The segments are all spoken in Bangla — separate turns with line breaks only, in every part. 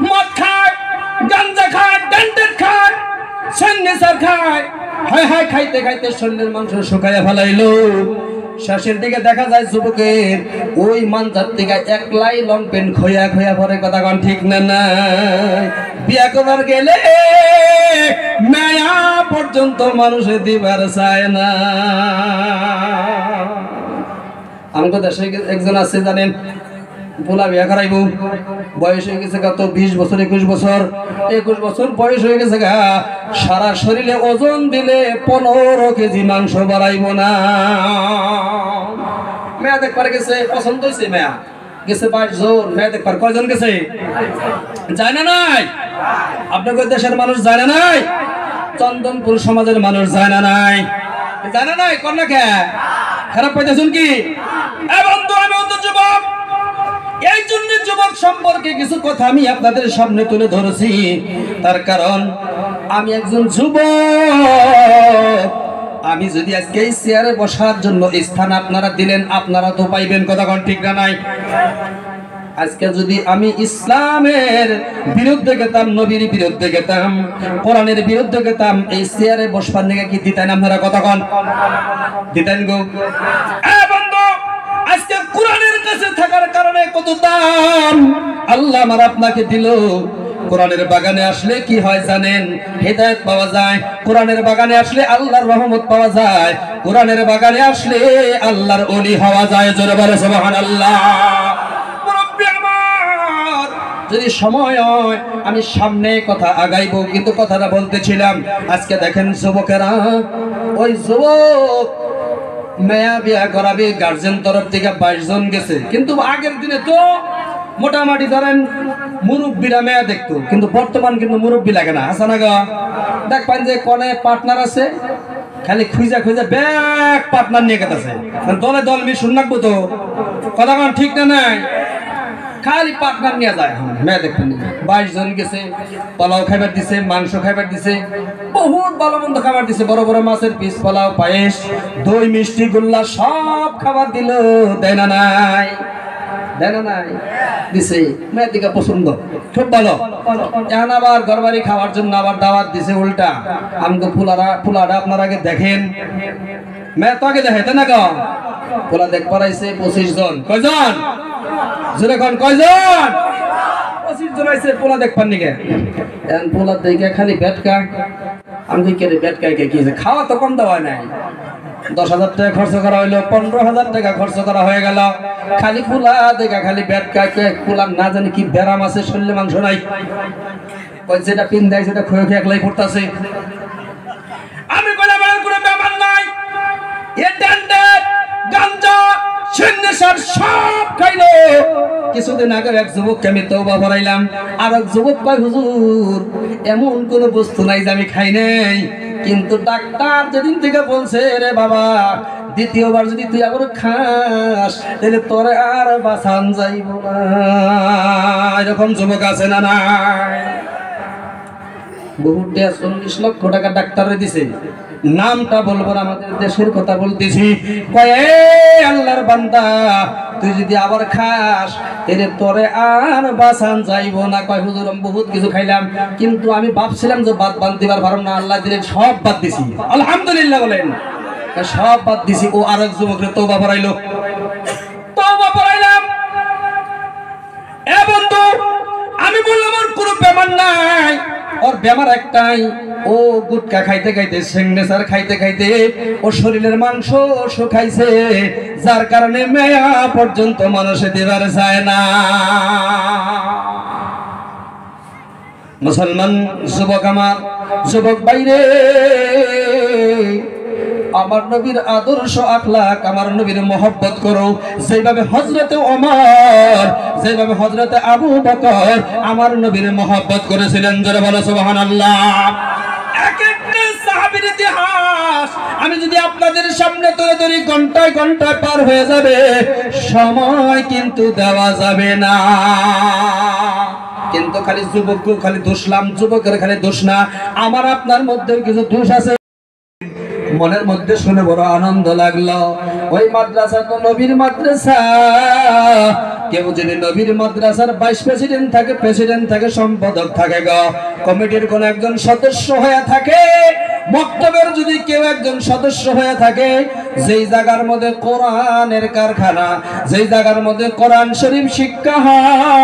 মদ খায়, গাঞ্জা খায়, ডেন্টেড খায়, সন্ন্যাসার খায়, হায় হায় খাইতে খাইতে শরীরের মাংস শুকাইয়া ফেলাইলো। শেষের দিকে দেখা যায় যুবকের ওই মানজার থেকে একলাই লং পেন খোয়া খোয়া পরে, কথা কন ঠিক না নাই? বিয়া করার গেলে মায়া পর্যন্ত মানুষে দিবার চায় না। আমাকে দেশে একজন আছে জানেন, পোলা বিয়া করাইব, বয়স হয়ে গেছে কত 20 বছর 21 বছর 21 বছর বয়স হয়ে গেছে গা, সারা শরীরে ওজন দিলে 15 কেজি মাংস বাড়াইব না। মেয়া দেখবার গেছে, পছন্দ হয়েছে, মেয়া গেছে 22 জন, মেয়া দেখবার কয়জন গেছে? যায় না নাই? আপনাদের দেশের মানুষ যায় না নাই? চন্দনপুর সমাজের মানুষ যায় না নাই? যায় না নাই? কোন না কে খারাপ পাইতেছেন কি? বন্ধু, আমি অন্ত যুবক, এই জন্য যুবক সম্পর্কে কিছু কথা আমি আপনাদের সামনে তুলে ধরেছি। তার কারণ আমি একজন যুবক। আমি যদি আজকে এই চেয়ারে বসার জন্য স্থান আপনারা দিলেন, আপনারা তো পাইবেন, কথা কোন ঠিক না নাই? আজকে যদি আমি ইসলামের বিরুদ্ধে গেতাম, নবীর বিরুদ্ধে গেতাম, কোরআনের বিরুদ্ধে গেতাম, এই চেয়ারে বসবার নিয়ে কি দিতেন আপনারা? কথা কোন দিতেন গো? বন্ধু, আজকে কোরআনের কাছে থাকার কারণে কত দাম আল্লাহ আমার আপনাকে দিল। কোরআনের বাগানে আসলে কি হয় জানেন? হেদায়েত পাওয়া যায়। কোরআনের বাগানে আসলে আল্লাহর রহমত পাওয়া যায়। কোরআনের বাগানে আসলে আল্লাহর ওলি হওয়া যায়। জোরে বলে সুবহানাল্লাহ। মুরব্বি আমার, যদি সময় হয় আমি সামনে কথা আগাইবো, কিন্তু কথাটা বলতেছিলাম আজকে দেখেন যুবকেরা, ওই যুবক মেয়া বিয়া করাবে, গার্জেন তরফ থেকে 22 জন গেছে, কিন্তু আগের দিনে তো মোটামুটি ধরেন মুরব্বীরা মেয়া দেখতো, কিন্তু বর্তমান কিন্তু মুরব্বী লাগে না। হাসানা গা দেখবেন যে কোনে পার্টনার আছে, খালি খুঁজা খুঁজা ব্যাগ পার্টনার নিয়ে গেছে, দলে দল মিল শুন রাখবো তো, কথা কোন ঠিক না নাই? খালি পার্টনার নিয়ে যায়। মেয়া দেখবেন 22 জন গেছে, পোলাও খাইবার দিছে, মাংস খাইবার দিছে, বহুত ভালো মন্দ খাবার দিছে, বড় বড় মাছের পিস, পোলাও, পায়েস, দই, মিষ্টি, গোল্লা সব খাবার দিল। দেয় না নাই? দেয় না নাই? দিছে। মেয়ের দিকে পছন্দ, খুব ভালো। এখন আবার ঘরবাড়ি খাওয়ার জন্য আবার দাওয়াত দিছে উল্টা। আমাকে ফুলারা আপনারা আগে দেখেন, মেয়ে তো আগে দেখে, তাই না? গো পোলা দেখবার আইছে 25 জন। কয়জন? জোরে কোন কয়জন? 25 জন আইছে পোলা দেখবার নিকে। এখন পোলা দেখে খালি বেটকা, আমি কি রে বেটকায় কে কি খাওয়া তো কম দেওয়া নাই। 10,000 টাকা খরচ করা হইলো, 15,000 টাকা খরচ করা হয়ে গেল, খালি পোলা দেখা খালি বেটকা কে। পোলা না জানি কি ব্যারাম আছে, শরীরে মাংস নাই, ওই যেটা পিন দেয় সেটা খুঁয়ে খুঁয়ে একলাই পড়তেছে। আমি বলে বলার কোনো ব্যাপার নাই, গাঞ্জা সন্ন্যাসার সব খাইলো। কিছুদিন আগে এক যুবককে আমি তওবা করাইলাম, আর এক যুবক কয় হুজুর এমন কোন বস্তু নাই যে আমি খাই নাই, কিন্তু ডাক্তার যেদিন থেকে বলছে রে বাবা দ্বিতীয়বার যদি তুই আবার খাস তাহলে তোরে আর বাঁচান যাইব না। এরকম যুবক আছে না নাই? বহুত 40 লক্ষ টাকা ডাক্তারে দিছে, নামটা বলবো না, আমাদের দেশের কথা বলতেছি। কয় আল্লাহর বান্দা তুই যদি আবার খাস তাহলে তোরে আর বাঁচান যাইব না। কয় হুজুর আমি বহুত কিছু খাইলাম, কিন্তু আমি ভাবছিলাম যে বাদ বান্ধিবার পারলাম না, আল্লাহ দিলেন সব বাদ দিছি, আলহামদুলিল্লাহ বলেন, সব বাদ দিছি। ও আরেক যুবকরে তওবা করাইলো, তওবা করাইলাম। এ বন্ধু, আমি বললাম আর কোনো ব্যাপার নাই, ওর ব্যাপার একটাই, ও গুটকা খাইতে খাইতে, সিগনেচার খাইতে খাইতে ও শরীরের মাংস শুকাইছে, যার কারণে মেয়া পর্যন্ত মানুষে দেবার যায় না। মুসলমান যুবক আমার, যুবক বাইরে, আমার নবীর আদর্শ আখলাক, আমার নবীর মহব্বত করো, যেভাবে হযরতে ওমর, যেভাবে হযরতে আবু বকর আমার নবীর মহব্বত করেছিলেন। জোরে বলো সুবহানাল্লাহ। এক একটা সাহাবীর ইতিহাস আমি যদি আপনাদের সামনে তুলে ধরি, ঘন্টায় ঘন্টায় পার হয়ে যাবে, সময় কিন্তু দেওয়া যাবে না। কিন্তু খালি যুবক খালি দোষলাম, যুবকের খালি দোষ না, আমার আপনার মধ্যেও কিছু দোষ আছে। মনের মধ্যে শুনে বড় আনন্দ লাগলো, ওই মাদ্রাসা তো নবীর মাদ্রাসা, কেউ যদি নবীর মাদ্রাসার ভাইস প্রেসিডেন্ট থাকে, প্রেসিডেন্ট থাকে, সম্পাদক থাকে, কমিটির কোন একজন সদস্য হয়ে থাকে, মক্তবের যদি কেউ একজন সদস্য হয়ে থাকে, যেই জায়গার মধ্যে কোরআনের কারখানা, যেই জায়গার মধ্যে কোরআন শরীফ শিক্ষা হয়,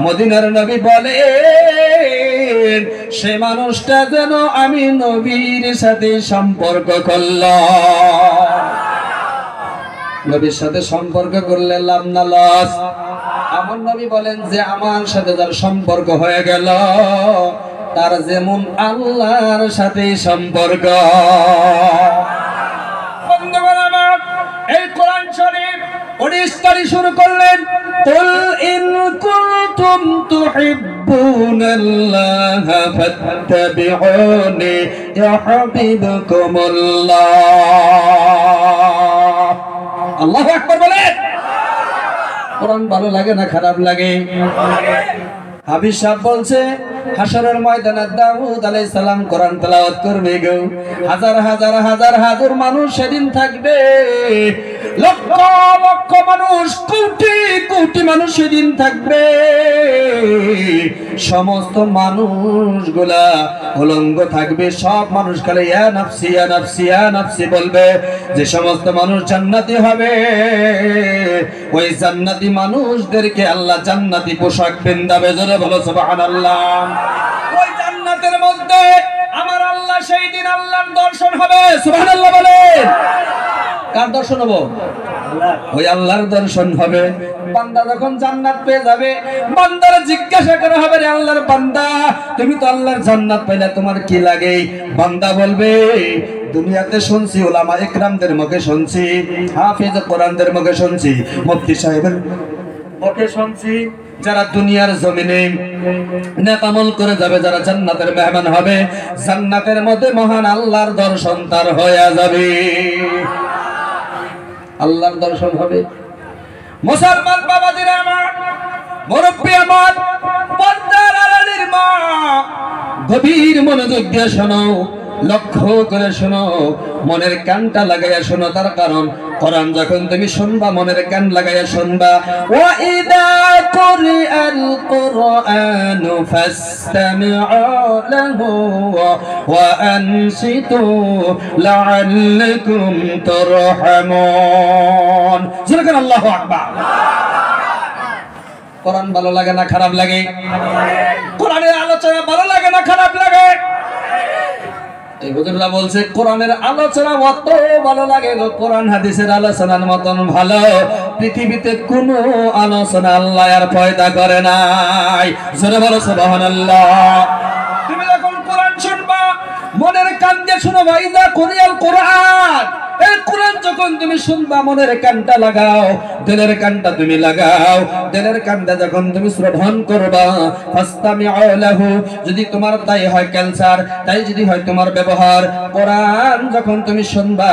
মদিনার নবী বলেন সে মানুষটা যেন আমি নবীর সাথে সম্পর্ক করলাম। নবীর সাথে সম্পর্ক করলে লাভ না লস? আমার নবী বলেন যে আমার সাথে যার সম্পর্ক হয়ে গেল তার যেমন আল্লাহর সাথে সম্পর্ক। বন্ধুগণ আমার, এই কোরআন শরীফ 19 তারিখ শুরু করলেন, কুল ইন কুনতুম তুহিব্বুনাল্লাহা ফাত্তাবিউনি ইউহিব্বুকুমুল্লাহ। আল্লাহু আকবার বলেন। কোরআন ভালো লাগে না খারাপ লাগে? হাবিব সাহেব বলছে হাশরের ময়দানে দাউদ আলাইহিস সালাম কোরআন তেলাওয়াত করবে গো, হাজার হাজার হাজার হাজার মানুষ সেদিন থাকবে, লক্ষ লক্ষ মানুষ, কোটি কোটি মানুষ সেদিন থাকবে। সমস্ত মানুষগুলা উলঙ্গ থাকবে, সব মানুষ খালি ইয়া নাফসি ইয়া নাফসি ইয়া নাফসি বলবে। যে সমস্ত মানুষ জান্নাতি হবে, ওই জান্নাতি মানুষদেরকে আল্লাহ জান্নাতি পোশাক পেন্দাবে। জোরে বলো সুবহানাল্লাহ। ওই জান্নাতের মধ্যে আমার আল্লাহ সেই দিন আল্লাহর দর্শন হবে। সুবহানাল্লাহ বলেন। কার দর্শন হবে? ওই আল্লাহর দর্শন হবে। বান্দা যখন জান্নাত পেয়ে যাবে, বান্দারা জিজ্ঞাসা করা হবে, রে আল্লাহর বান্দা তুমি তো আল্লাহর জান্নাত পাইলা, তোমার কি লাগে? বান্দা বলবে দুনিয়াতে শুনছি, উলামা ইকরামদের মুখে শুনছি, হাফেজ কোরআনদের মুখে শুনছি, মুফতি সাহেবের মুখে শুনছি, যারা দুনিয়ার জমিনে নেক আমল করে যাবে, যারা জান্নাতের মেহমান হবে, জান্নাতের মধ্যে মহান আল্লাহর দর্শন তার হয়ে যাবে। আল্লাহর দর্শন হবে। মুসলমান বাবাদের আমার, মুরব্বি আমার, পর্দার আড়ালের মা, গভীর মনোযোগ দিয়ে শোনো, লক্ষ্য করে শোনো, মনের কানটা লাগাইয়া শোনো। তার কারণ কোরআন যখন তুমি শুনবা, মনের কান লাগাইয়া শুনবা। ওয়া ইদা কুরিআল কুরআনু ফাসতামিউ লাহু ওয়া আনসিতু লাআল্লাকুম তুরহামুন। জোরে আল্লাহু আকবার। কোরআন ভালো লাগে না খারাপ লাগে? কোরআনের আলোচনা ভালো লাগে না খারাপ লাগে? এই হুজুররা বলছে কোরআনের আলোচনা অত ভালো লাগে গো, কোরআন হাদিসের আলোচনার মতন ভালো পৃথিবীতে কোনো আলোচনা আল্লাহ আর পয়দা করে নাই। জোরে বলো সুবহানাল্লাহ। তুমি যখন কোরআন শুনবা, মনের কান দিয়ে শুনো, ওয়াইদা কুরিয়াল কোরআন, এই কোরআন যখন তুমি শুনবা, মনের কানটা লাগাও, দিলের কানটা তুমি লাগাও, দিলের কানটা যখন তুমি শ্রবণ করবা, ফাসতামিউ লাহু, যদি তোমার তাই হয় ক্যান্সার, তাই যদি হয় তোমার ব্যবহার, কোরআন যখন তুমি শুনবা,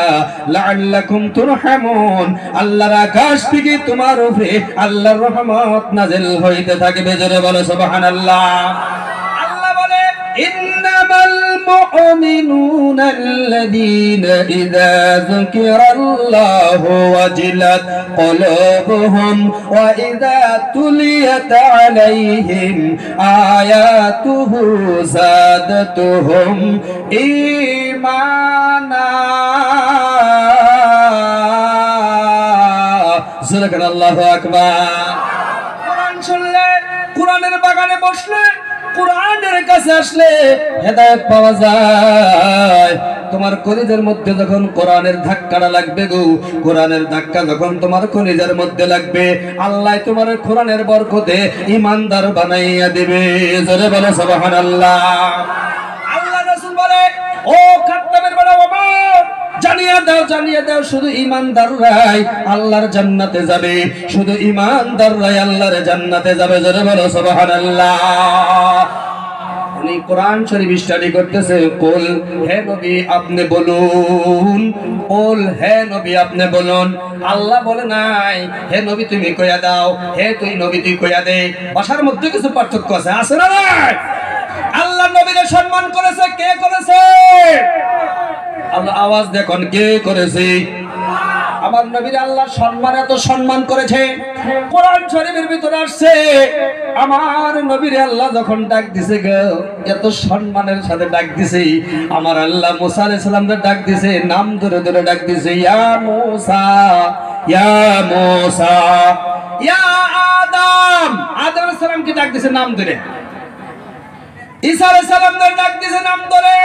লাআল্লাকুম তুরহামুন, আল্লাহর আকাশ থেকে তোমার উপরে আল্লাহর রহমত নাযিল হইতে থাকবে। জোরে বলো সুবহানাল্লাহ। আল্লাহ বলে ইন্নামাল মুমিনুনা আল্লাযীনা ইযা যুকিরাল্লাহু ওয়াজিলাত কুলুবুহুম ওয়া ইযা তুলিয়াত আলাইহিম আয়াতুহু যাদাতুহুম ঈমানা। আল্লাহু আকবার। কোরআন শুনলে, কোরআনের বাগানে বসলে, কোরআনের কাছে আসলে হেদায়েত পাওয়া যায়। তোমার কলিজার মধ্যে যখন কোরআনের ধাক্কাটা লাগবে গো, কোরআনের ধাক্কা যখন তোমার কলিজার মধ্যে লাগবে, আল্লাহ তোমার কোরআনের বরকতে ঈমানদার বানাইয়া দিবে। জোরে বলো সুবহানাল্লাহ। আল্লাহ রাসূল বলে, ও খাত্তাবের বড় বাবা, জানিয়ে দাও, জানিয়ে দাও, শুধু ঈমানদাররাই আল্লাহর জান্নাতে যাবে, শুধু ঈমানদাররাই আল্লাহর জান্নাতে যাবে। জোরে বলো সুবহানাল্লাহ। উনি কোরআন শরীফ স্টাডি করতেছে। কুল, হে নবী আপনি বলুন, কুল, হে নবী আপনি বলুন। আল্লাহ বলে নাই হে নবী তুমি কইয়া দাও, হে তুই নবী তুই কইয়া দে। ভাষার মধ্যে কিছু পার্থক্য আছে, আছে না নাই? আল্লাহ নবীকে সম্মান করেছে, কে করেছে? আল্লাহ আওয়াজ দেখুন, কে করেছে? আমার নবীর আল্লাহ সম্মান এত সম্মান করেছে, কোরআন শরীফের ভিতরে আসছে আমার নবীর আল্লাহ যখন ডাক দিছে গো, এত সম্মানের সাথে ডাক দিছে। আমার আল্লাহ মুসা আলাইহিস সালামকে ডাক দিছে, নাম ধরে ধরে ডাক দিছে, ইয়া মুসা, ইয়া মুসা, ইয়া আদম। আদম আলাইহিস সালামকে ডাক দিছে নাম ধরে, ঈসা আলাইহিস সালামকে ডাক দিছে নাম ধরে,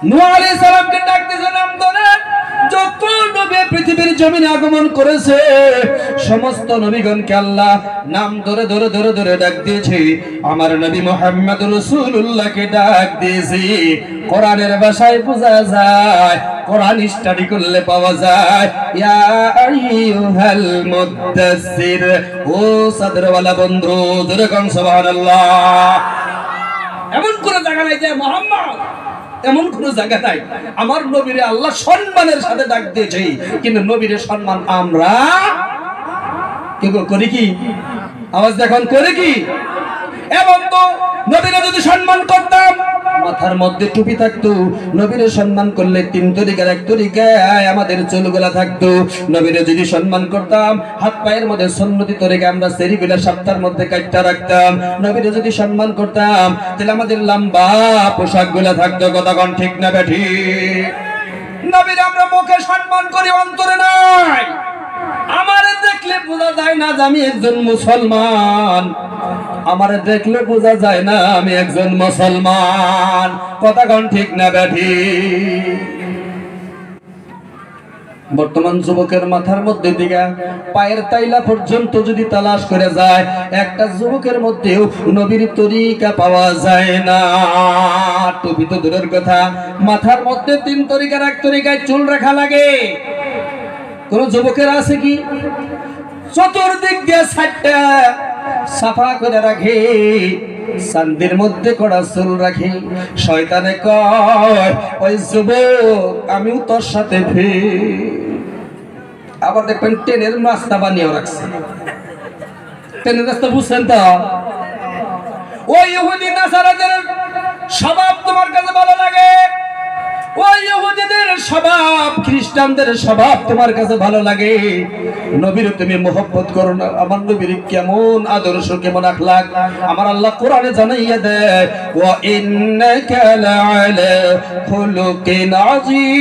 নূহ আলাইহিস সালামকে ডাক দিছে নাম ধরে। যত নবী পৃথিবীর জমিনে আগমন করেছে সমস্ত নবীগণকে আল্লাহ নাম ধরে ধরে ধরে ধরে ডাক দিয়েছে। আমার নবী মুহাম্মদ রাসূলুল্লাহকে ডাক দিয়েছে। কোরআনের ভাষায় বোঝা যায়, কোরআন স্টাডি করলে পাওয়া যায়, ইয়া আইয়ুহাল মুদ্দাসসির, ও সাদরওয়ালা বন্ধু, জোরে কোন সুবহানাল্লাহ। এমন কোন জায়গা নাই যে মুহাম্মদ, এমন কোন জায়গা নাই আমার নবীরে আল্লাহ সম্মানের সাথে ডাক দিয়েছে, কিন্তু নবীরে সম্মান আমরা কি করি? কি আওয়াজ দেখুন, করে কি? এবং তো নবীরে যদি সম্মান করতাম, মাথার মধ্যে টুপি থাকতো, নবীরে সম্মান করলে 3 তরিকার এক তরিকায় আমাদের চুলগুলা থাকতো। নবীরে যদি সম্মান করতাম, হাত পায়ের মধ্যে সুন্নতি তরিকা আমরা সেরিগুলা সপ্তাহের মধ্যে কাটটা রাখতাম। নবীরে যদি সম্মান করতাম, তাহলে আমাদের লম্বা পোশাকগুলা থাকতো। কথা কোন ঠিক না বেঠি? নবীরে আমরা মুখে সম্মান করি, অন্তরে নাই। আমারে দেখলে বোঝা যায় না যে আমি একজন মুসলমান, আমারে দেখলে বোঝা যায় না আমি একজন মুসলমান। কথা কোন ঠিক না বেঠি? বর্তমান যুবকের মাথার মধ্যে দিকে পায়ের তাইলা পর্যন্ত যদি তালাশ করে যায়, একটা যুবকের মধ্যেও নবীর তরিকা পাওয়া যায় না। টুপি তো দূরের কথা, মাথার মধ্যে 3 তরিকার এক তরিকায় চুল রাখা লাগে। কোন যুবকের আছে কি চতুর্দিক দিয়ে 4টা সাফা করে রাখে, সান্দির মধ্যে কড়া চুল রাখে? শয়তানে কয়, ওই যুবক আমিও তোর সাথে আবার দেখবেন ট্রেনের রাস্তা বানিয়ে রাখছে। ট্রেনের রাস্তা বুঝছেন তো? ওই ইহুদি নাসারাদের স্বভাব তোমার কাছে ভালো লাগে, ওই ইহুদিদের স্বভাব, খ্রিস্টানদের স্বভাব তোমার কাছে ভালো লাগে। নবীর তুমি মহব্বত করো না। আমার নবীর কেমন আদর্শ, কেমন আখলাক আমার আল্লাহ কোরআনে জানাইয়া দেয়, ওয়া ইন্নাকা লাআলা খুলুকিন আযীম।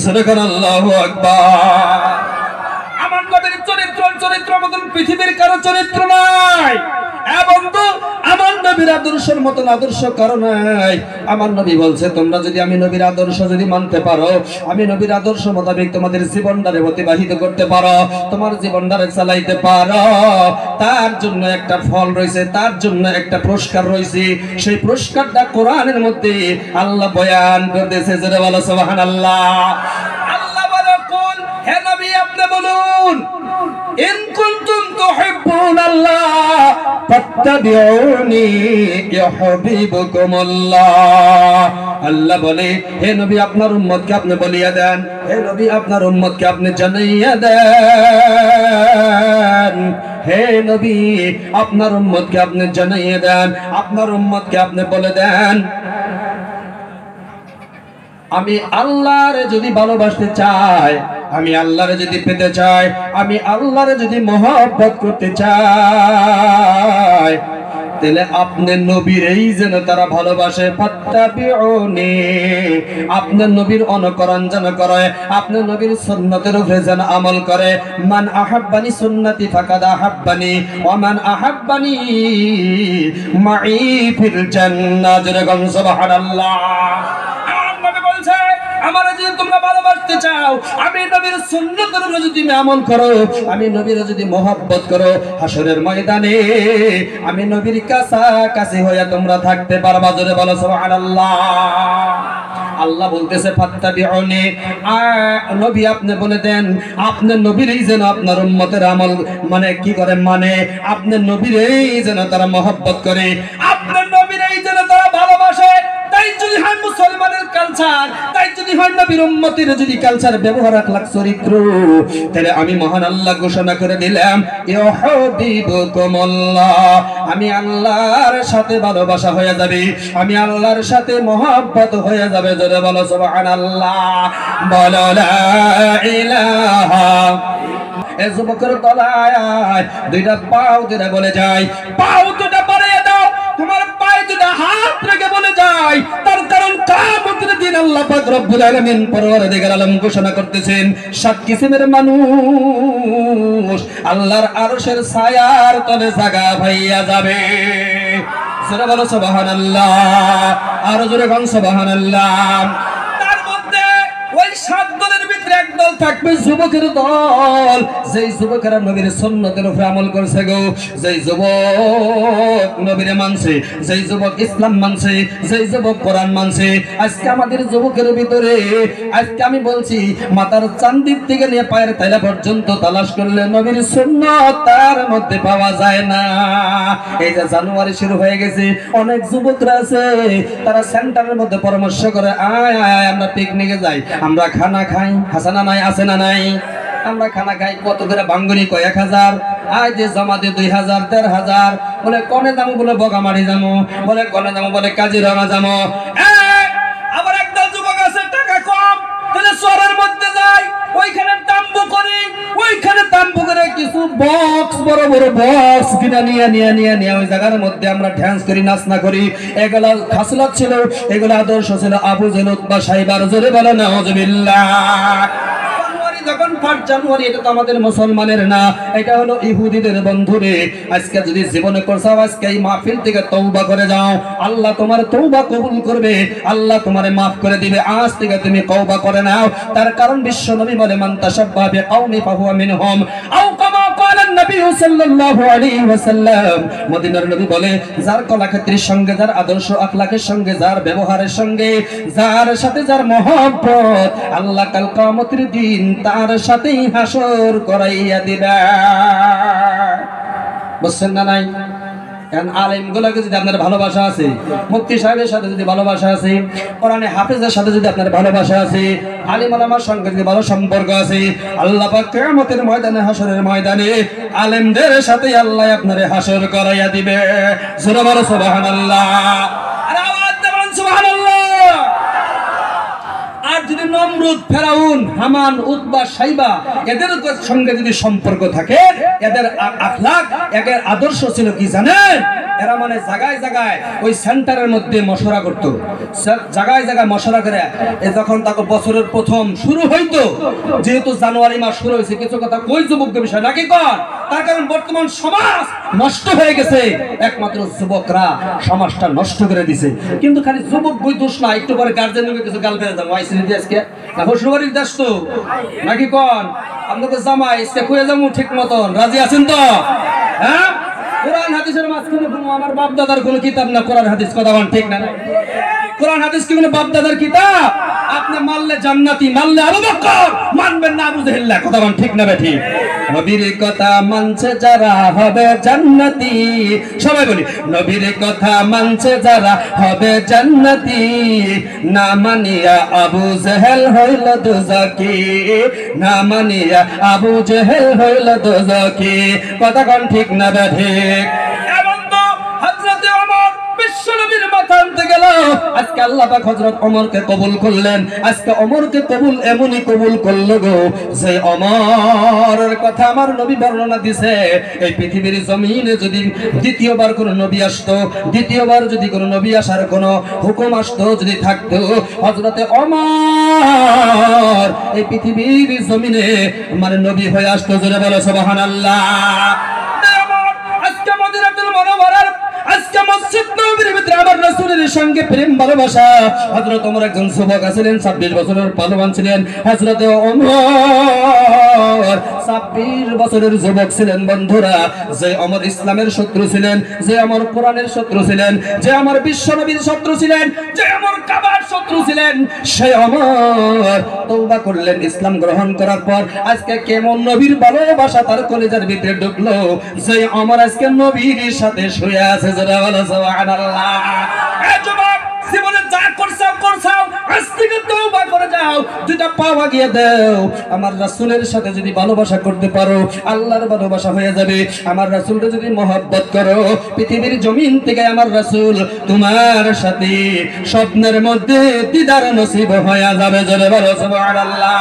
সুবহানাল্লাহু আকবার। আমার নবীর চরিত্র মতন পৃথিবীর কারো চরিত্র নাই। এবং তো আমার নবীর আদর্শের মতন আদর্শ কারো নাই। আমার নবী বলছে, তোমরা যদি আমি নবীর আদর্শ যদি মানতে পারো, আমি নবীর আদর্শ মোতাবেক তোমাদের জীবনটারে অতিবাহিত করতে পারো, তোমার জীবনটারে চালাইতে পারো, তার জন্য একটা ফল রয়েছে, তার জন্য একটা পুরস্কার রয়েছে। সেই পুরস্কারটা কোরআনের মধ্যে আল্লাহ বয়ান করতেছে। যারা বলো সুবহানাল্লাহ। আল্লাহ বলে, কোন হে নবী আপনি বলুন, ইন কুনতুম তুহিব্বুনাল্লাহ ফাত্তাবিউনি ইউহিব্বুকুমুল্লাহ। আল্লাহ বলে, হে নবী আপনার উম্মতকে আপনি বলিয়া দেন, হে নবী আপনার উম্মতকে আপনি জানাইয়া দেন, হে নবী আপনার উম্মতকে আপনি জানাইয়া দেন, আপনার উম্মতকে আপনি বলে দেন, আমি আল্লাহরে যদি ভালোবাসতে চাই, আমি আল্লাহরে যদি পেতে চাই, আমি আল্লাহরে যদি মহব্বত করতে চাই, তাহলে আপনার নবীরই যেন তারা ভালোবাসে। ফাত্তাবিউনি, আপনার নবীর অনুকরণ যেন করে, আপনার নবীর সুন্নতের উপরে যেন আমল করে। মান আহাব্বানি সুন্নতি ফাকাদ আহাব্বানি ওয়া মান আহাব্বানি মাই ফিল জান্নাহ। যেরকম সুবহানাল্লাহ। আমার যদি তোমরা ভালোবাসতে চাও, আমি নবীর সুন্নতের উপর যদি আমল করো, আমি নবীর যদি মহব্বত করো, হাসরের ময়দানে আমি নবীর কাছাকাছি হইয়া তোমরা থাকতে পারবা। জোরে বলো সুবহানাল্লাহ। আল্লাহ বলতেছে ফাত্তাবিউনি, নবী আপনি বলে দেন আপনার নবীরই যেন আপনার উম্মতের আমল মানে কি করে, মানে আপনার নবীরই যেন তারা মহব্বত করে, আপনার নবীরই যেন তারা ভালোবাসে। তাই যদি হয় মুসলমানের কালচার, তাই যদি যদি হয় নবীর উম্মতের যদি কালচার ব্যবহার আখলাক চরিত্র, তাহলে আমি মহান আল্লাহ ঘোষণা করে দিলাম ইউহিব্বুকুমুল্লাহ, আমি আল্লাহর সাথে ভালোবাসা হয়ে যাবে, আমি আল্লাহর সাথে মহব্বত হয়ে যাবে। জোরে বলো সুবহানাল্লাহ, বলো লা ইলাহা। এই যুবকের তলায় দুইটা পাও ধরে বলে যায়, পাও দুটা বাড়িয়ে দাও, তোমার পায়ে দুটা হাত রেখে বলে যায়, তার কারণ কিয়ামতের দিন আল্লাহ পাক রব্বুল আলামিন পরওয়ারদিগার আলম ঘোষণা করতেছেন 7 কিসিমের মানুষ আল্লাহর আরশের ছায়ার তলে জায়গা পাইয়া যাবে। জোরে বলো সুবহানাল্লাহ, আর জোরে বলো সুবহানাল্লাহ। তার মধ্যে ওই 7 দলের ভিতরে এক দল থাকবে যুবকের দল, যেই যুবকেরা নবীর সুন্নতের উপরে আমল করছে গো, যেই যুবক নবীর মানছে, যেই যুবক ইসলাম মানছে, যেই যুবক কোরআন মানছে। আজকে আমাদের যুবকের ভিতরে, আজকে আমি বলছি, মাথার চান্দির থেকে নিয়ে পায়ের তালা পর্যন্ত তালাশ করলে নবীর সুন্নাত তার মধ্যে পাওয়া যায় না। এই যে জানুয়ারি শুরু হয়ে গেছে, অনেক যুবকরা আছে তারা সেন্টারের মধ্যে পরামর্শ করে, আয় আয় আমরা পিকনিকে যাই, আমরা খানা খাই, হাসানা নাই আছে না নাই, আমরা খানা খাই, কত করে ভাঙ্গনি কয় 1000, আজ যে জমা দিয়ে 2000 1500, বলে কনে যাবো, বলে বগামারি যাবো, বলে কনে যাবো, বলে কাজিরঙা যাবো। আবার একদল যুবক আছে টাকা কম, তাহলে শহরের মধ্যে যাই, ওইখানে তাম্বু করি, ওইখানে তাম্বু করে কিছু বক্স, বড় বড় বক্স কিনা নিয়ে ওই জায়গার মধ্যে আমরা ডান্স করি, নাচনা করি। এগুলা খাসলত ছিল, এগুলা আদর্শ ছিল আবু জেহেল উতবা সাইবার। জোরে বলো নাউজুবিল্লাহ। যখন 5 জানুয়ারি, এটা তো আমাদের মুসলমানের না, এটা হলো ইহুদিদের বন্ধুরে। আজকে যদি জীবনে করছো, আজকে এই মাহফিল থেকে তওবা করে যাও, আল্লাহ তোমার তওবা কবুল করবে, আল্লাহ তোমারে maaf করে দিবে। আজ থেকে তুমি তওবা করে নাও। তার কারণ বিশ্ব নবী বলে, মান তাশাব্বাহা বিকাউমি ফাহুয়া মিনহুম, আও কামা ক্বালা নবী সাল্লাল্লাহু আলাইহি ওয়াসাল্লাম। মদিনার নবী বলে, যার কলাক্ষেত্রের সঙ্গে, যার আদর্শ আখলাকের সঙ্গে, যার ব্যবহারের সঙ্গে, যার সাথে যার মহব্বত, আল্লাহ কাল কিয়ামতের দিন তার সাথেই হাসর করাইয়া দিবে। বুঝছেন না নাই? কারণ আলেমগুলোকে যদি আপনার ভালোবাসা আছে, মুফতি সাহেবের সাথে যদি ভালোবাসা আছে, কোরআনে হাফেজের সাথে যদি আপনার ভালোবাসা আছে, আলিম ওলামার সঙ্গে যদি ভালো সম্পর্ক আছে, আল্লাহ পাক কিয়ামতের ময়দানে, হাসরের ময়দানে আলেমদের সাথে আল্লাহ আপনারে হাসর করাইয়া দিবে। জোরে বলো সুবহানাল্লাহ, আর আওয়াজ দেন সুবহানাল্লাহ। আর যদি নমরুদ, ফেরাউন, হামান, উতবা, সাইবা এদের সঙ্গে যদি সম্পর্ক থাকে, এদের আখলাক, এদের আদর্শ ছিল কি জানেন? এরা মানে জায়গায় জায়গায় ওই সেন্টারের মধ্যে মশরা করতো, জায়গায় জায়গায় মশরা করে। যখন তাকে বছরের প্রথম শুরু হইতো, যেহেতু জানুয়ারি মাস শুরু হয়েছে, কিছু কথা কই যুবকদের বিষয় নাকি কর, তার কারণ বর্তমান সমাজ নষ্ট হয়ে গেছে, একমাত্র যুবকরা সমাজটা নষ্ট করে দিছে। কিন্তু খালি যুবক বই দোষ না, একটু পরে গার্জেনকে কিছু গাল ফেলে যাবো, আইসি আজকে না শ্বশুরবাড়ির দেশ তো নাকি কন, আপনাকে জামাই আজকে কয়ে যাবো ঠিক মতন, রাজি আছেন তো? হ্যাঁ, কোরআন হাদিসের মাঝখানে কোনো আমার বাপ দাদার কোনো কিতাব না, কোরআন হাদিস কথা বলেন ঠিক না? কোরআন হাদিস কি কোনো বাপ দাদার কিতাব? আপনি মানলে জান্নাতি, মানলে আবু বকর, মানবেন না আবু জেহেল, কথা বলেন ঠিক না বেঠি? নবীর কথা মানছে যারা হবে জান্নাতি, সবাই বলি, নবীর কথা মানছে যারা হবে জান্নাতি, না মানিয়া আবু জেহেল হইল দোজাকি, না মানিয়া আবু জেহেল হইল দোজাকি, কথা কোন ঠিক না বেঠি? আজকে আল্লাহ পাক হযরত ওমরকে কবুল করলেন। আজকে ওমরকে কবুল এমনই কবুল করলো গো, যে ওমরের কথা আমার নবী বর্ণনা দিছে, এই পৃথিবীর জমিনে যদি দ্বিতীয়বার কোন নবী আসতো, দ্বিতীয়বার যদি কোন নবী আসার কোন হুকুম আসতো, যদি থাকতো, হযরতে ওমর এই পৃথিবীর জমিনে মানে নবী হয়ে আসতো। জোরে বলো সুবহানাল্লাহ। আজকে মদিনাতুল মুনাওয়ারার, আজকে মসজিদ নববীর ভিতরে আমার রাসূলের সঙ্গে প্রেম ভালোবাসা। হযরত ওমর একজন যুবক ছিলেন, 26 বছরের পালোয়ান ছিলেন। হযরত ওমর 26 বছরের যুবক ছিলেন। বন্ধুরা, যে ওমর ইসলামের শত্রু ছিলেন, যে ওমর কোরআনের শত্রু ছিলেন, যে আমার বিশ্ব নবীর শত্রু ছিলেন, যে আমার কাবার শত্রু ছিলেন, সেই ওমর তওবা করলেন ইসলাম গ্রহণ করার পর। আজকে কেমন নবীর ভালোবাসা তার কলিজার ভিতরে ঢুকলো, যে ওমর আজকে নবীর সাথে শুয়ে আছে। যারা বলো সুবহানাল্লাহ। এই যুবক জীবনে যা করছাও আজ থেকে তওবা করে যাও, দুইটা পা আগিয়ে দাও। আমার রাসূলের সাথে যদি ভালোবাসা করতে পারো, আল্লাহর ভালোবাসা হয়ে যাবে। আমার রাসূলকে যদি মহব্বত করো, পৃথিবীর জমিন থেকে আমার রাসূল তোমার সাথে স্বপ্নের মধ্যে দিদার নসিব হয়ে যাবে। জোরে বলো সুবহানাল্লাহ।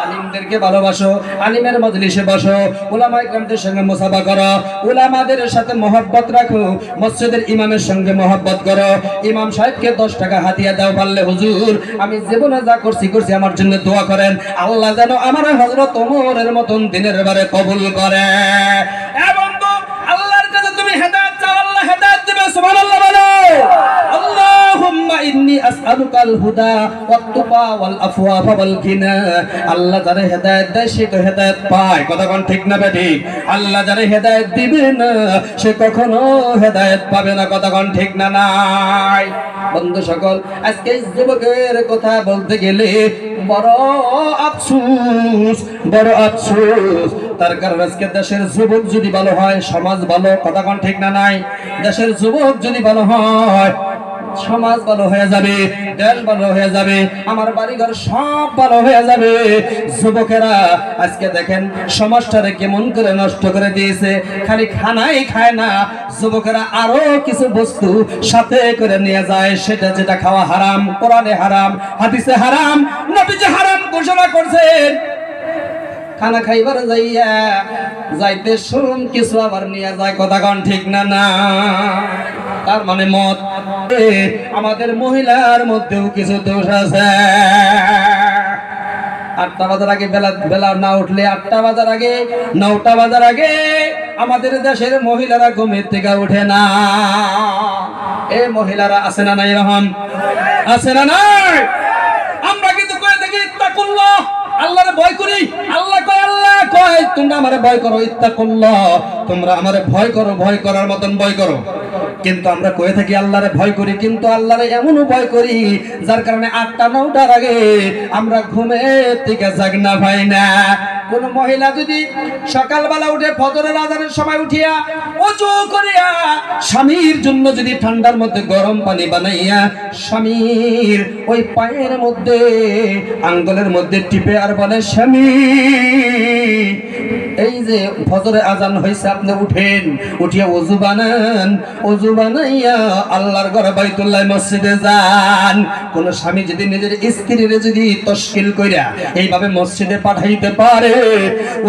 আলিমদেরকে ভালোবাসো, আলিমের মজলিসে বসো, উলামায়ে কেরামদের সঙ্গে মুসাফা করো, উলামাদের সাথে মহব্বত রাখো, মসজিদের ইমামের সঙ্গে মহব্বত করো। ইমাম সাহেবকে 10 টাকা হাদিয়া দাও, বললে হুজুর আমি জীবনে যা করছি আমার জন্য দোয়া করেন, আল্লাহ যেন আমার হযরত ওমরের মতন দিনের বারে কবুল করে। এবং আল্লাহর কাছে তুমি হেদায়েত চাও, আল্লাহ হেদায়েত দিবে। সুবহানাল্লাহ বলো। আল্লাহুম্মা ইন্নী আসআলুকাল হুদা ওয়াত তুকা ওয়াল আফওয়াফা ওয়াল গিনা। আল্লাহ যারে হেদায়েত দেয় সে তো হেদায়েত পায়, কথা কোন ঠিক না ঠিক? আল্লাহ যারে হেদায়েত দিবে না সে কখনো হেদায়েত পাবে না, কথা কোন ঠিক না নাই? বন্ধু সকল, আজকে যুবকের কথা বলতে গেলে বড় আফসোস, বড় আফসোস। তার কারণ আজকে দেশের যুবক যদি ভালো হয় সমাজ ভালো, কথা কোন ঠিক না নাই? দেশের যুবক যদি ভালো হয় সমাজ ভালো হয়ে যাবে, দেশ ভালো হয়ে যাবে, আমার বাড়িঘর সব ভালো হয়ে যাবে। যুবকেরা আজকে দেখেন সমাজটারে কেমন করে নষ্ট করে দিয়েছে, খালি খানাই খায় না, যুবকেরা আরো কিছু বস্তু সাথে করে নিয়ে যায়, সেটা যেটা খাওয়া হারাম, কোরআনে হারাম, হাদিসে হারাম, নবীজি হারাম ঘোষণা করছেন। খানা খাইবার যাইতে শুন কিছু আবার নিয়ে যায়, কথা কোন ঠিক না না? তার মানে মত। আমাদের মহিলার মধ্যেও কিছু দোষ আছে। 8টা বাজার আগে বেলা না উঠলে, 8টা বাজার আগে, 9টা বাজার আগে আমাদের দেশের মহিলারা ঘুমের থেকে ওঠে না। এই মহিলারা আছে না নাই? এরকম আছে না নাই? আমরা কিন্তু কয়ে দেখি ইত্তাকুল্লাহ, আল্লাহরে ভয় করি। আল্লাহ কয় তোমরা আমারে ভয় করো, ইত্তাকুল্লাহ, তোমরা আমারে ভয় করো, ভয় করার মতন ভয় করো। কিন্তু আমরা কয়ে থাকি আল্লাহরে ভয় করি, কিন্তু আল্লাহরে এমনও ভয় করি যার কারণে 8টা 9টার আগে আমরা ঘুমের থেকে জাগনা পাই না। কোন মহিলা যদি সকালবেলা উঠে ফজরের আজানের সময় উঠিয়া ওযু করিয়া স্বামীর জন্য যদি ঠান্ডার মধ্যে গরম পানি বানাইয়া স্বামীর ওই পায়ের মধ্যে আঙ্গুলের মধ্যে টিপে আর বলে, স্বামী এই যে ফজরে আজান হয়েছে, আপনি উঠেন, উঠিয়া ওযু বানান, ওযু বানাইয়া আল্লাহর ঘর বাইতুল্লাহ মসজিদে যান। কোন স্বামী যদি নিজের স্ত্রীর যদি তশকিল কইরা এইভাবে মসজিদে পাঠাইতে পারে,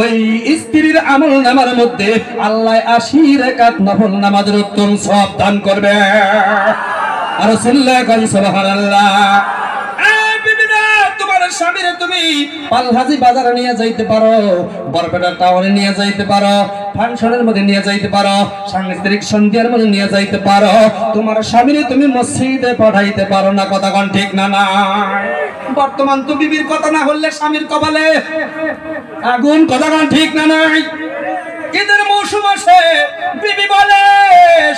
ওই স্ত্রীর আমল নামার মধ্যে আল্লাহ 80 রাকাত নফল নামাজের উত্তম সওয়াব দান করবে। আর রাসূলুল্লাহ সুবহানাল্লাহ। স্বামীরে তুমি পালহাজি বাজারে নিয়ে যাইতে পারো, বরপেটা টাউনে নিয়ে যাইতে পারো, ফাংশনের মধ্যে নিয়ে যাইতে পারো, সাংস্কৃতিক সন্ধ্যার মধ্যে নিয়ে যাইতে পারো, তোমার স্বামীরে তুমি মসজিদে পাঠাইতে পারো না, কথা কোন ঠিক না নাই? বর্তমান তো বিবির কথা না হলে স্বামীর কপালে আগুন, কথা কোন ঠিক না নাই? ঈদের মৌসুম আসে, বিবি বলে,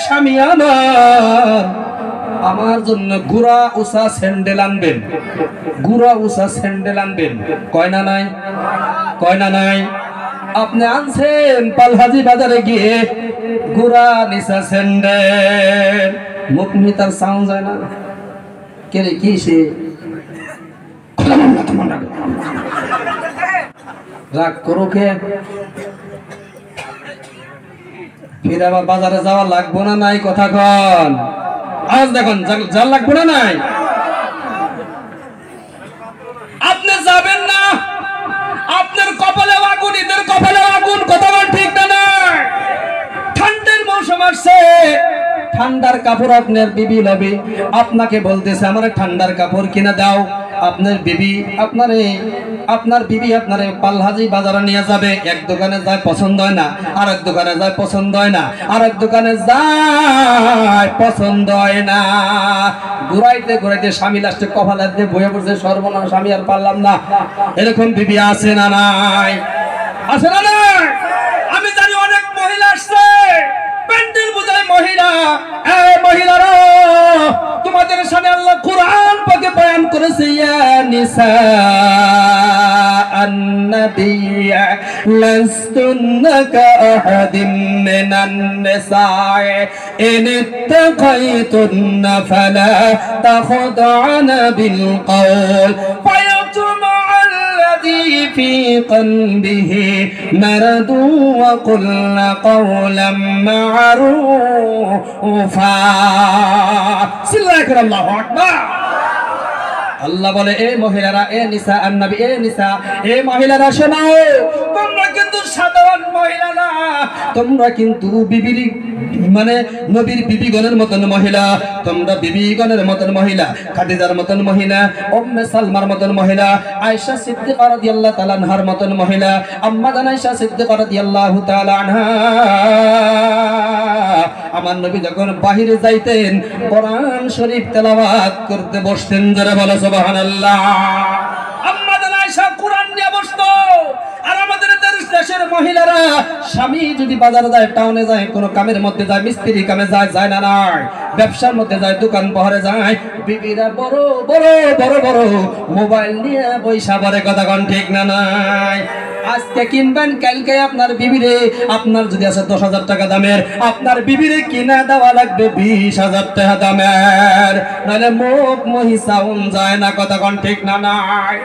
স্বামী আমার জন্য গুড়া উষা স্যান্ডেল আনবেন, গুড়া উষা স্যান্ডেল আনবেন। কয় না নাই? কয় না নাই? আপনি আনছেন পালহাজি বাজারে গিয়ে গুড়া নিশা স্যান্ডেল, মুখ মিতার সাউন্ড যায় না কে রে? কি সে রাগ করো কে? ফির আবার বাজারে যাওয়া লাগবো না নাই? কথা কন। আজ দেখুন জাল লাগবে না নাই? আপনি যাবেন না, আপনার কপালে আগুন, ঈদের কপালে আগুন, কথা ঠিক না নাই? ঠান্ডার মৌসুম আসছে, ঠান্ডার কাপড় আপনার বিবি লবে, আপনাকে বলতেছে আমার ঠান্ডার কাপড় কিনে দাও। আপনার বিবি আপনারে পালহাজি বাজারে নিয়ে যাবে, এক দোকানে যায় পছন্দ হয় না, আর এক দোকানে যায় পছন্দ হয় না, আর এক দোকানে যায় পছন্দ হয় না, ঘুরাইতে ঘুরাইতে স্বামী লাস্টে কপালে দিয়ে বয়ে পড়ছে, সর্বনাশ স্বামী আর পারলাম না। এরকম বিবি আছে না নাই? আছে না নাই? আমি জানি অনেক মহিলা আসছে, প্যান্ডেল বুঝায় মহিলা। এই মহিলারা, তোমাদের সামনে আল্লাহ কোরআন পাকে বয়ান করেছে, ইয়া নিসা النبي لستن كأحد من النساء إن اتقيتن فلا تخضعن بالقول فيطمع الذي في قلبه مرض وقلن قولا معروفا সিল্লাহ আল্লাহু আকবার। আল্লাহ বলে এ মহিলারা, এ নিসা আন-নবী, এ নিসা, এ মহিলারা শোনো, তোমরা কিন্তু সাধারণ মহিলা না, তোমরা কিন্তু বিবির মানে নবীর বিবিগণের মতন মহিলা, তোমরা বিবিগণের মতন মহিলা, খাদিজার মতন মহিলা, উম্মে সালমার মতন মহিলা, আয়েশা সিদ্দিকা রাদিয়াল্লাহু তাআলা আনহার মতন মহিলা, আম্মা জান আয়েশা সিদ্দিকা রাদিয়াল্লাহু তাআলা আনহা। আমার নবী যখন বাহিরে যাইতেন কোরআন শরীফ তেলাওয়াত করতে বসতেন, যারা বলে সুবহানাল্লাহ। আম্মা জান আয়েশা কোরআন নিয়ে বসতো। আর আমাদের দেশের মহিলারা স্বামী যদি বাজারে যায়, টাউনে যায়, কোনো কামের মধ্যে যায়, মিস্ত্রি কামে যায়, যায় না নাই, ব্যবসার মধ্যে যায়, দোকান পাহাড়ে যায়, বিবিরা বড় বড় বড় বড় মোবাইল নিয়ে পয়সা ভরে, কথা কোন ঠিক না নাই? আজকে কিনবেন, কালকে আপনার বিবিরে, আপনার যদি আছে 10,000 টাকা দামের, আপনার বিবিরে কিনা দেওয়া লাগবে 20,000 টাকা দামের, নাহলে মুখ মহি সাউন্ড যায় না, কথা কোন ঠিক না নাই?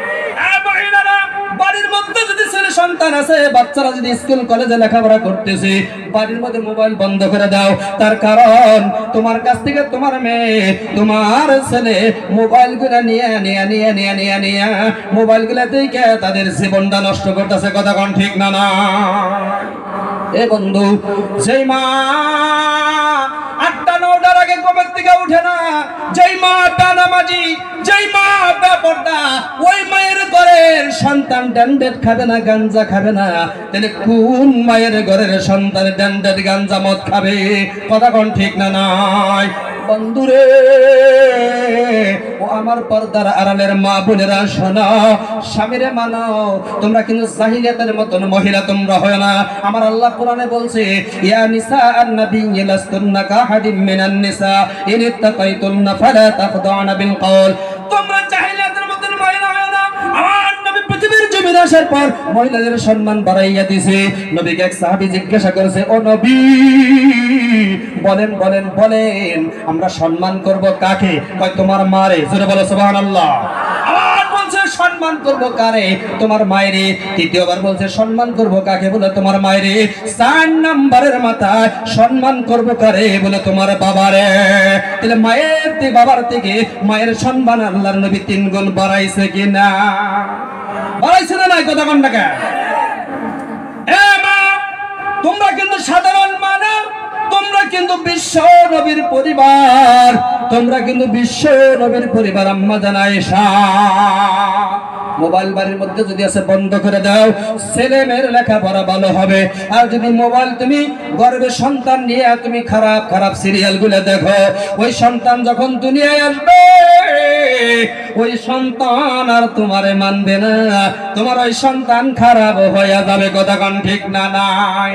বাড়ির মধ্যে যদি ছেলে সন্তান আছে, বাচ্চারা যদি স্কুল কলেজে লেখাপড়া করতেছে, বাড়ির মধ্যে মোবাইল বন্ধ করে দাও। তার কারণ তোমার কাছ থেকে তোমার মেয়ে, তোমার ছেলে মোবাইল গুলা নিয়ে নিয়ে নিয়ে নিয়ে নিয়ে নিয়ে মোবাইল গুলা দেখে তাদের জীবনটা নষ্ট করতেছে, কথা কোন ঠিক না না? এ বন্ধু, যেই মা 8টা-9টার আগে কবর থেকে উঠে না, যেই মা বেনামাজি, যেই মা বেপরদা, ওই মায়ের ঘরের সন্তান ড্যান্ডেড খাবে না, গাঞ্জা খাবে না, তাহলে কোন মায়ের ঘরের সন্তান ড্যান্ডেড গাঞ্জা মদ খাবে, কথা কোন ঠিক না নাই? বন্ধুরে, ও আমার পর্দার আড়ালের মা বোনেরা শোনো, স্বামীরে মানো, তোমরা কিন্তু জাহিলিয়াতের মতন মহিলা তোমরা হয় না। আমার আল্লাহ কোরআনে বলছে, ইয়া নিসা আন-নবী লাস্তুন্না কাহাদিম মিনান নিসা ইন ইত্তাকাইতুন্না ফালা তাখদা'না বিল কওল। তোমরা জাহিলিয়াতের মতন মহিলা হয় না। আমার নবী পৃথিবীর জমিনে আসার পর মহিলাদের সম্মান বাড়াইয়া দিয়েছে। নবীকে এক সাহাবী জিজ্ঞাসা করেছে, ও নবী, বলেন বলেন বলেন, আমরা সম্মান করব কাকে? কয় তোমার মারে। জোরে বলো সুবহানাল্লাহ। আবার বলছে সম্মান করব কারে? তোমার মায়েরে। তৃতীয়বার বলছে সম্মান করব কাকে? বলে তোমার মায়েরে। 4 নম্বরের মাথায় সম্মান করব কারে? বলে তোমার বাবারে। তাহলে মায়ের থেকে, বাবার থেকে মায়ের সম্মান আল্লাহর নবী 3 গুণ বাড়াইছে কিনা? বাড়াইছে না নাই? কথা কোন টাকা? এ মা, তোমরা কিন্তু সাধারণ মা না, তোমরা কিন্তু বিশ্ব নবীর পরিবার, তোমরা কিন্তু বিশ্ব নবীর পরিবার। আম্মা জান আয়েশা, মোবাইল বাড়ির মধ্যে যদি আছে বন্ধ করে দাও, ছেলে মেয়ের লেখাপড়া ভালো হবে। আর যদি মোবাইল তুমি গর্ভে সন্তান নিয়ে তুমি খারাপ খারাপ সিরিয়াল গুলো দেখো, ওই সন্তান যখন দুনিয়ায় আসবে, ওই সন্তান আর তোমারে মানবে না, তোমার ওই সন্তান খারাপ হয়ে যাবে, কথা কোন ঠিক না নাই?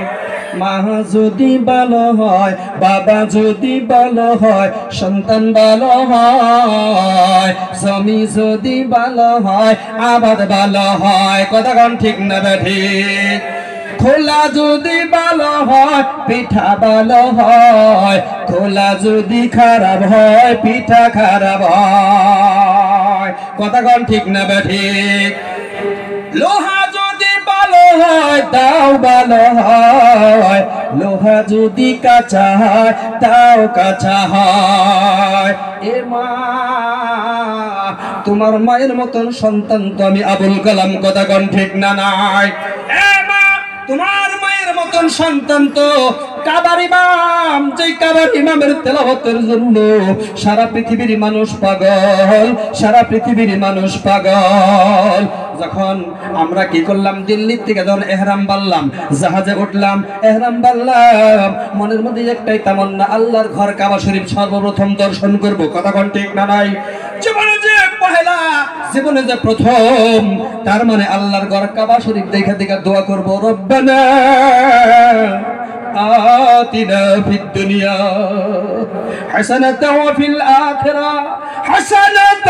মা যদি ভালো হয়, বাবা যদি ভালো হয়, সন্তান ভালো হয়, স্বামী যদি ভালো হয়, আবাদ ভালো হয়, কথা কোন ঠিক না ঠিক? খোলা যদি ভালো হয়, পিঠা ভালো হয়, খোলা যদি খারাপ হয়, পিঠা খারাপ হয়, কথা কোন ঠিক না ঠিক? লোহা যদি ভালো হয়, তাও ভালো হয়, লোহা যদি কাঁচা হয়, তাও কাঁচা হয়। এ মা, তোমার মায়ের মতন সন্তান তো আমি আবুল কালাম, কথা কোন ঠিক না নাই? এ মা, তোমার মায়ের মতন সন্তান তো কাবার ইমাম, যে কাবার ইমামের তেলাওয়াতের জন্য সারা পৃথিবীর মানুষ পাগল, সারা পৃথিবীর মানুষ পাগল। যখন আমরা কি করলাম, দিল্লির থেকে যখন এহরাম বানলাম, জাহাজে উঠলাম, এহরাম বানলাম, মনের মধ্যে একটাই তামান্না, আল্লাহর ঘর কাবা শরীফ সর্বপ্রথম দর্শন করব, কথা কোন ঠিক না নাই? জীবনে যে পহেলা, জীবনে যে প্রথম, তার মানে আল্লাহর ঘর কাবা শরীফ দেখে দেখে দোয়া করব, রব্বানা آتنا في الدنيا حسنة وفي الآخرة حسنة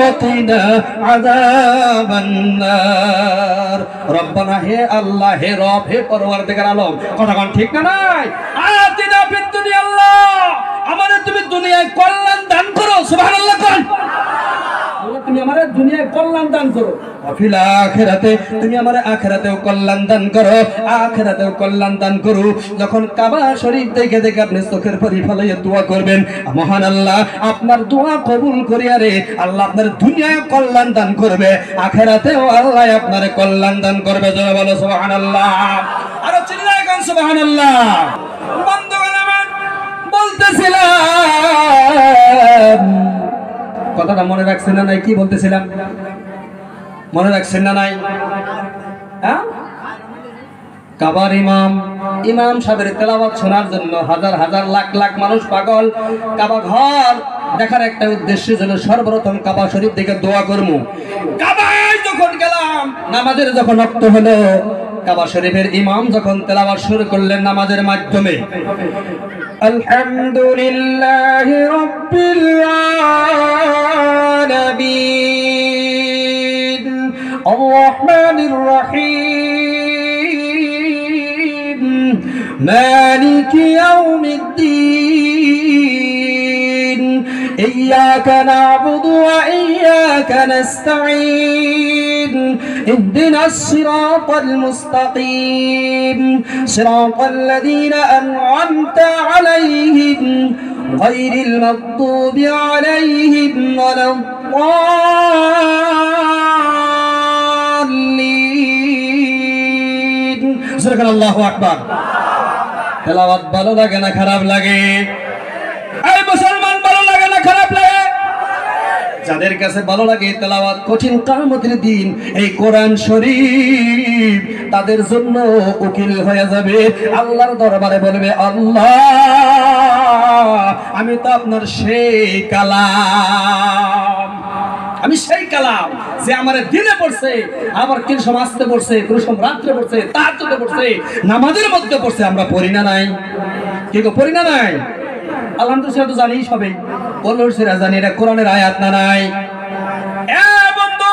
وقنا عذاب النار আকবার, রব্বানা হে আল্লাহ, হে রব, হে পরওয়ারদিগার আলম। কথা কোন ঠিক না নাই? আতিনা ফিদ দুনিয়া আল্লাহ, আমাদের তুমি দুনিয়ায় কল্যাণ দান করো। সুবহানাল্লাহ কোন। তুমি আমারে দুনিয়ায় কল্যাণ দান করো, ফিল আখিরাতে তুমি আমারে আখিরাতেও কল্যাণ দান করো, আখিরাতেও কল্যাণ দান করো। যখন কাবা শরীফ দেখে দেখে আপনি চোখের পানি ফেলাইয়া দোয়া করবেন, মহান আল্লাহ আপনার দোয়া কবুল করিয়া রে আল্লাহ আপনার দুনিয়ায় কল্যাণ দান করবে, আখিরাতেও আল্লাহ আপনারে কল্যাণ দান করবে। জোরে বলো সুবহানাল্লাহ, আরো চিল্লায় কোন সুবহানাল্লাহ। বন্ধুগণ আমার, বলতেছিলাম কথাটা মনে রাখছেন না নাই? কি বলতেছিলাম মনে রাখছেন না নাই? হ্যাঁ, কাবার ইমাম সাহেবের তেলাওয়াত শোনার জন্য হাজার হাজার লাখ লাখ মানুষ পাগল। কাবা ঘর দেখার একটা উদ্দেশ্য ছিল সর্বপ্রথম কাবা শরীফ থেকে দোয়া করব। কাবায় যখন গেলাম, নামাজের যখন ওয়াক্ত হলো, কাবা শরীফের ইমাম যখন তেলাওয়াত শুরু করলেন নামাজের মাধ্যমে, আলহামদুলিল্লাহি রাব্বিল আলামিন আর রহমানির রহিম মালিকি ইয়াউমিদ্দিন ইয়্যাকা না'বুদু ওয়া ইয়্যাকা নাস্তাঈন ইহদিনাস সিরাতাল মুস্তাকিম সিরাতাল লাযীনা আন'আমতা আলাইহিম গায়রিল মাগদুবি আলাইহিম ওয়ালাদ-দাল্লিন। সুবহানাল্লাহু আকবার। তেলাওয়াত ভালো লাগে না খারাপ লাগে? এই মুসলমান, ভালো লাগে না খারাপ লাগে? যাদের কাছে ভালো লাগে তেলাওয়াত, কঠিন কিয়ামতের দিন এই কোরআন শরীফ তাদের জন্য উকিল হয়ে যাবে। আল্লাহর দরবারে বলবে, আল্লাহ আমি তো আপনার সেই কালাম, আমি সেই কালাম যে আমার দিনে পড়ছে, আবার কোন সময় আসতে পড়ছে, কোন সময় রাত্রে পড়ছে, তাহাজ্জুদে পড়ছে, নামাজের মধ্যে পড়ছে। আমরা পড়ি না নাই? কি গো, পড়ি না নাই? আলহামদুলিল্লাহ তো জানি সবাই, বললো সেরা জানি এটা কোরআনের আয়াত না নাই? বন্ধু,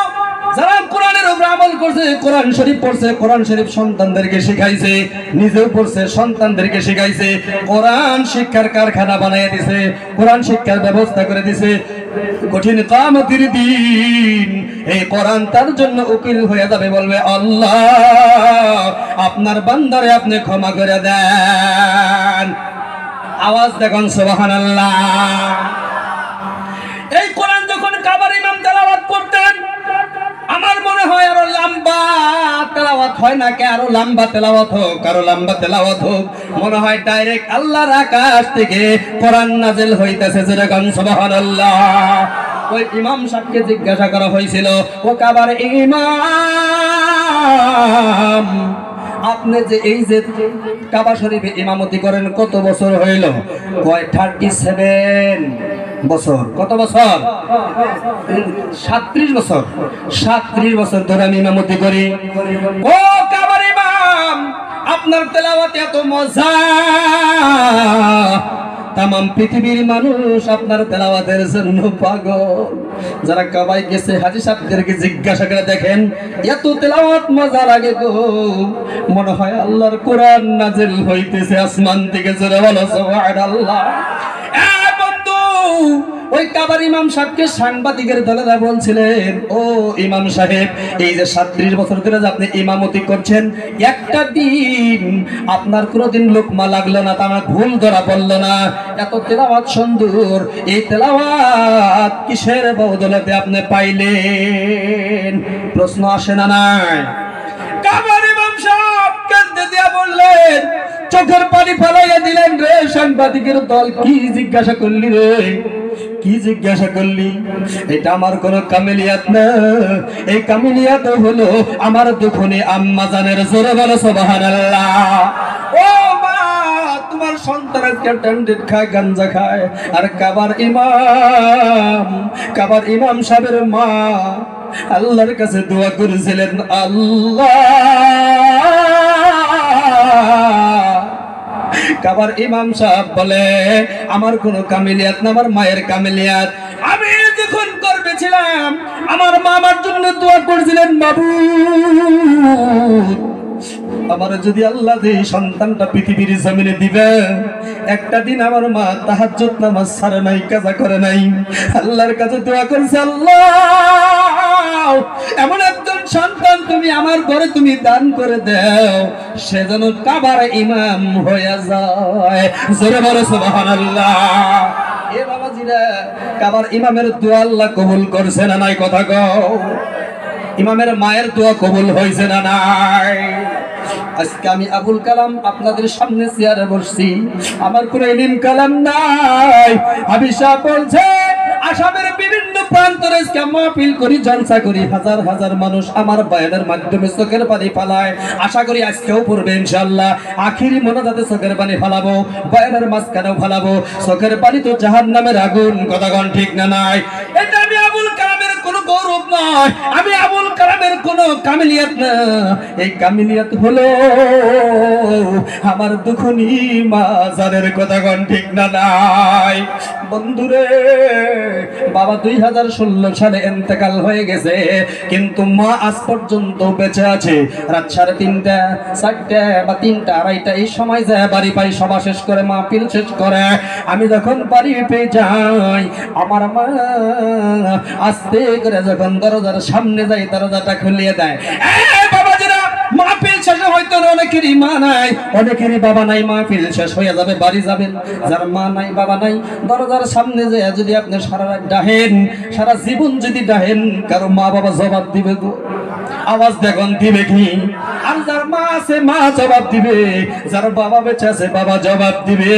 যারা কোরআনের উপর আমল করছে, কোরআন শরীফ পড়ছে, কোরআন শরীফ সন্তানদেরকে শিখাইছে, নিজেও পড়ছে, সন্তানদেরকে শিখাইছে, কোরআন শিক্ষার কারখানা বানাইয়া দিছে, কোরআন শিক্ষার ব্যবস্থা করে দিছে। কঠিন কিয়ামতের দিন এই কোরআন তার জন্য উকিল হয়ে যাবে, বলবে, আল্লাহ আপনার বান্দারে আপনি ক্ষমা করে দেন। আওয়াজ দেখুন সুবহানাল্লাহ। এই কোরআন যখন কাবার ইমাম তেলাওয়াত করতেন, আমার মনে হয় আরো লম্বা তেলাওয়াত হয় না কে, আরো লম্বা তেলাওয়াত হোক, আরো লম্বা তেলাওয়াত হোক। মনে হয় ডাইরেক্ট আল্লাহর আকাশ থেকে কোরআন নাযিল হইতেছে। যেরকম সুবহানাল্লাহ। ওই ইমাম সাহেবকে জিজ্ঞাসা করা হয়েছিল, ও কাবার ইমাম, আপনি যে এই যে কাবা শরীফে ইমামতি করেন কত বছর হইল? কয় 37 বছর। কত বছর? 37 বছর। 37 বছর ধরে আমি ইমামতি করি। ও কাবার ইমাম, আপনার তেলাওয়াত এত মজা, তামাম পৃথিবীর মানুষ আপনার তেলাওয়াতের জন্য পাগল। যারা কাবায় গেছে হাজী সাহেবদেরকে জিজ্ঞাসা করে দেখেন, এত তেলাওয়াত মজা লাগে গো, মনে হয় আল্লাহর কোরআন নাযিল হইতেছে আসমান থেকে। জোরে বলো সুবহানাল্লাহ। বন্ধু, ওই কাবার ইমাম সাহেবকে সাংবাদিকের দলেরা বলছিলেন, ও ইমাম সাহেব, এই যে 37 বছর ধরে যে আপনি ইমামতি করছেন, একটা দিন আপনার কোনোদিন লোকমা লাগলো না, তা আমার ভুল ধরা পড়লো না? এত তেলাওয়াত সুন্দর, এই তেলাওয়াত কিসের বদৌলতে আপনি পাইলেন? প্রশ্ন আসে না নাই? কাবার ইমাম সাহেব কাঁদতে দিয়া বললেন, চোখের পানি ফেলাইয়া দিলেন, রে সাংবাদিকের দল, কি জিজ্ঞাসা করলি রে, কি জিজ্ঞাসা করলি? এটা আমার কোন কামিলিয়াত না, এই কামিলিয়াত হলো আমার দুখনি আম্মা জানের। জোরে বলো সুবহানাল্লাহ। ও মা, তোমার সন্তান ক্যান্ডিড খায়, গাঞ্জা খায়, আর কাবার ইমাম সাহেবের মা আল্লাহর কাছে দোয়া করেছিলেন, আল্লাহ কাবার ইমাম সাহেব বলে, আমার কোনো কামিলিয়াত না, আমার মায়ের কামিলিয়াত। আমি যখন করবেছিলাম, আমার মা আমার জন্য দোয়া করেছিলেন, বাবু আমার যদি আল্লাহ এই সন্তানটা পৃথিবীর জমিনে দিবে, একটা দিন আমার মা তাহাজ্জুদ নামাজ ছাড়ে নাই, কাজা করে নাই, আল্লাহর কাছে দোয়া করছে, আল্লাহ এমন একজন সন্তান তুমি আমার ঘরে তুমি দান করে দাও, সে যেন কাবার ইমাম হয়ে যায়। জোরে বলো সুবহানাল্লাহ। এ বাবাজিরা, কাবার ইমামের দোয়া আল্লাহ কবুল করছে না নাই? কথা কও। ইমামের মায়ের দোয়া কবুল হয়েছে না নাই? আজকে আমি আবুল কালাম আপনাদের সামনে চেয়ারে বসছি, আমার কোনো ইলম কালাম নাই। হাবিসা বলছে আসামের বিভিন্ন প্রান্তরে মাহফিল করি, জলসা করি, হাজার হাজার মানুষ আমার বয়ানের মাধ্যমে চোখের পানি ফালায়। আশা করি আজকেও পড়বে ইনশাআল্লাহ। আখিরি মোনাজাতে চোখের পানি ফালাবো, বয়ানের মাঝখানেও ফালাবো। চোখের পানি তো জাহান্নামের আগুন। কথাগণ ঠিক না নাই? এটা আমি আবুল কালামের কোনো গৌরব নয়, আমি আবুল কালামের কোনো কামিলিয়াত না। এই কামিলিয়াত হলো আমার দুখনি মাজারের। কথাগণ ঠিক না নাই? বন্ধুরে, বাবা 2016 সালে ইন্তেকাল হয়ে গেছে, কিন্তু মা আজ পর্যন্ত বেঁচে আছে। রাত 3:30, 4টা বা 3টা, 2:30 এই সময় যায় বাড়ি পাই, সভা শেষ করে মাহফিল শেষ করে আমি যখন বাড়ি পেয়ে যাই, আমার মা আস্তে করে যখন দরজার সামনে যাই, দরজাটা খুলিয়ে দেয়। বাবাজিরা, মাহফিল শেষে হয়তো অনেকেরই মা নাই, অনেকেরই বাবা নাই, মাহফিল শেষ হয়ে যাবে, বাড়ি যাবেন। যার মা নাই, বাবা নাই, দরজার সামনে যায় যদি আপনি সারা রাত ডাহেন, সারা জীবন যদি ডাহেন, কারো মা বাবা জবাব দিবে গো, আওয়াজ দেখুন দিবে কি? আর যার মা আছে মা জবাব দিবে, যার বাবা বেঁচে আছে বাবা জবাব দিবে।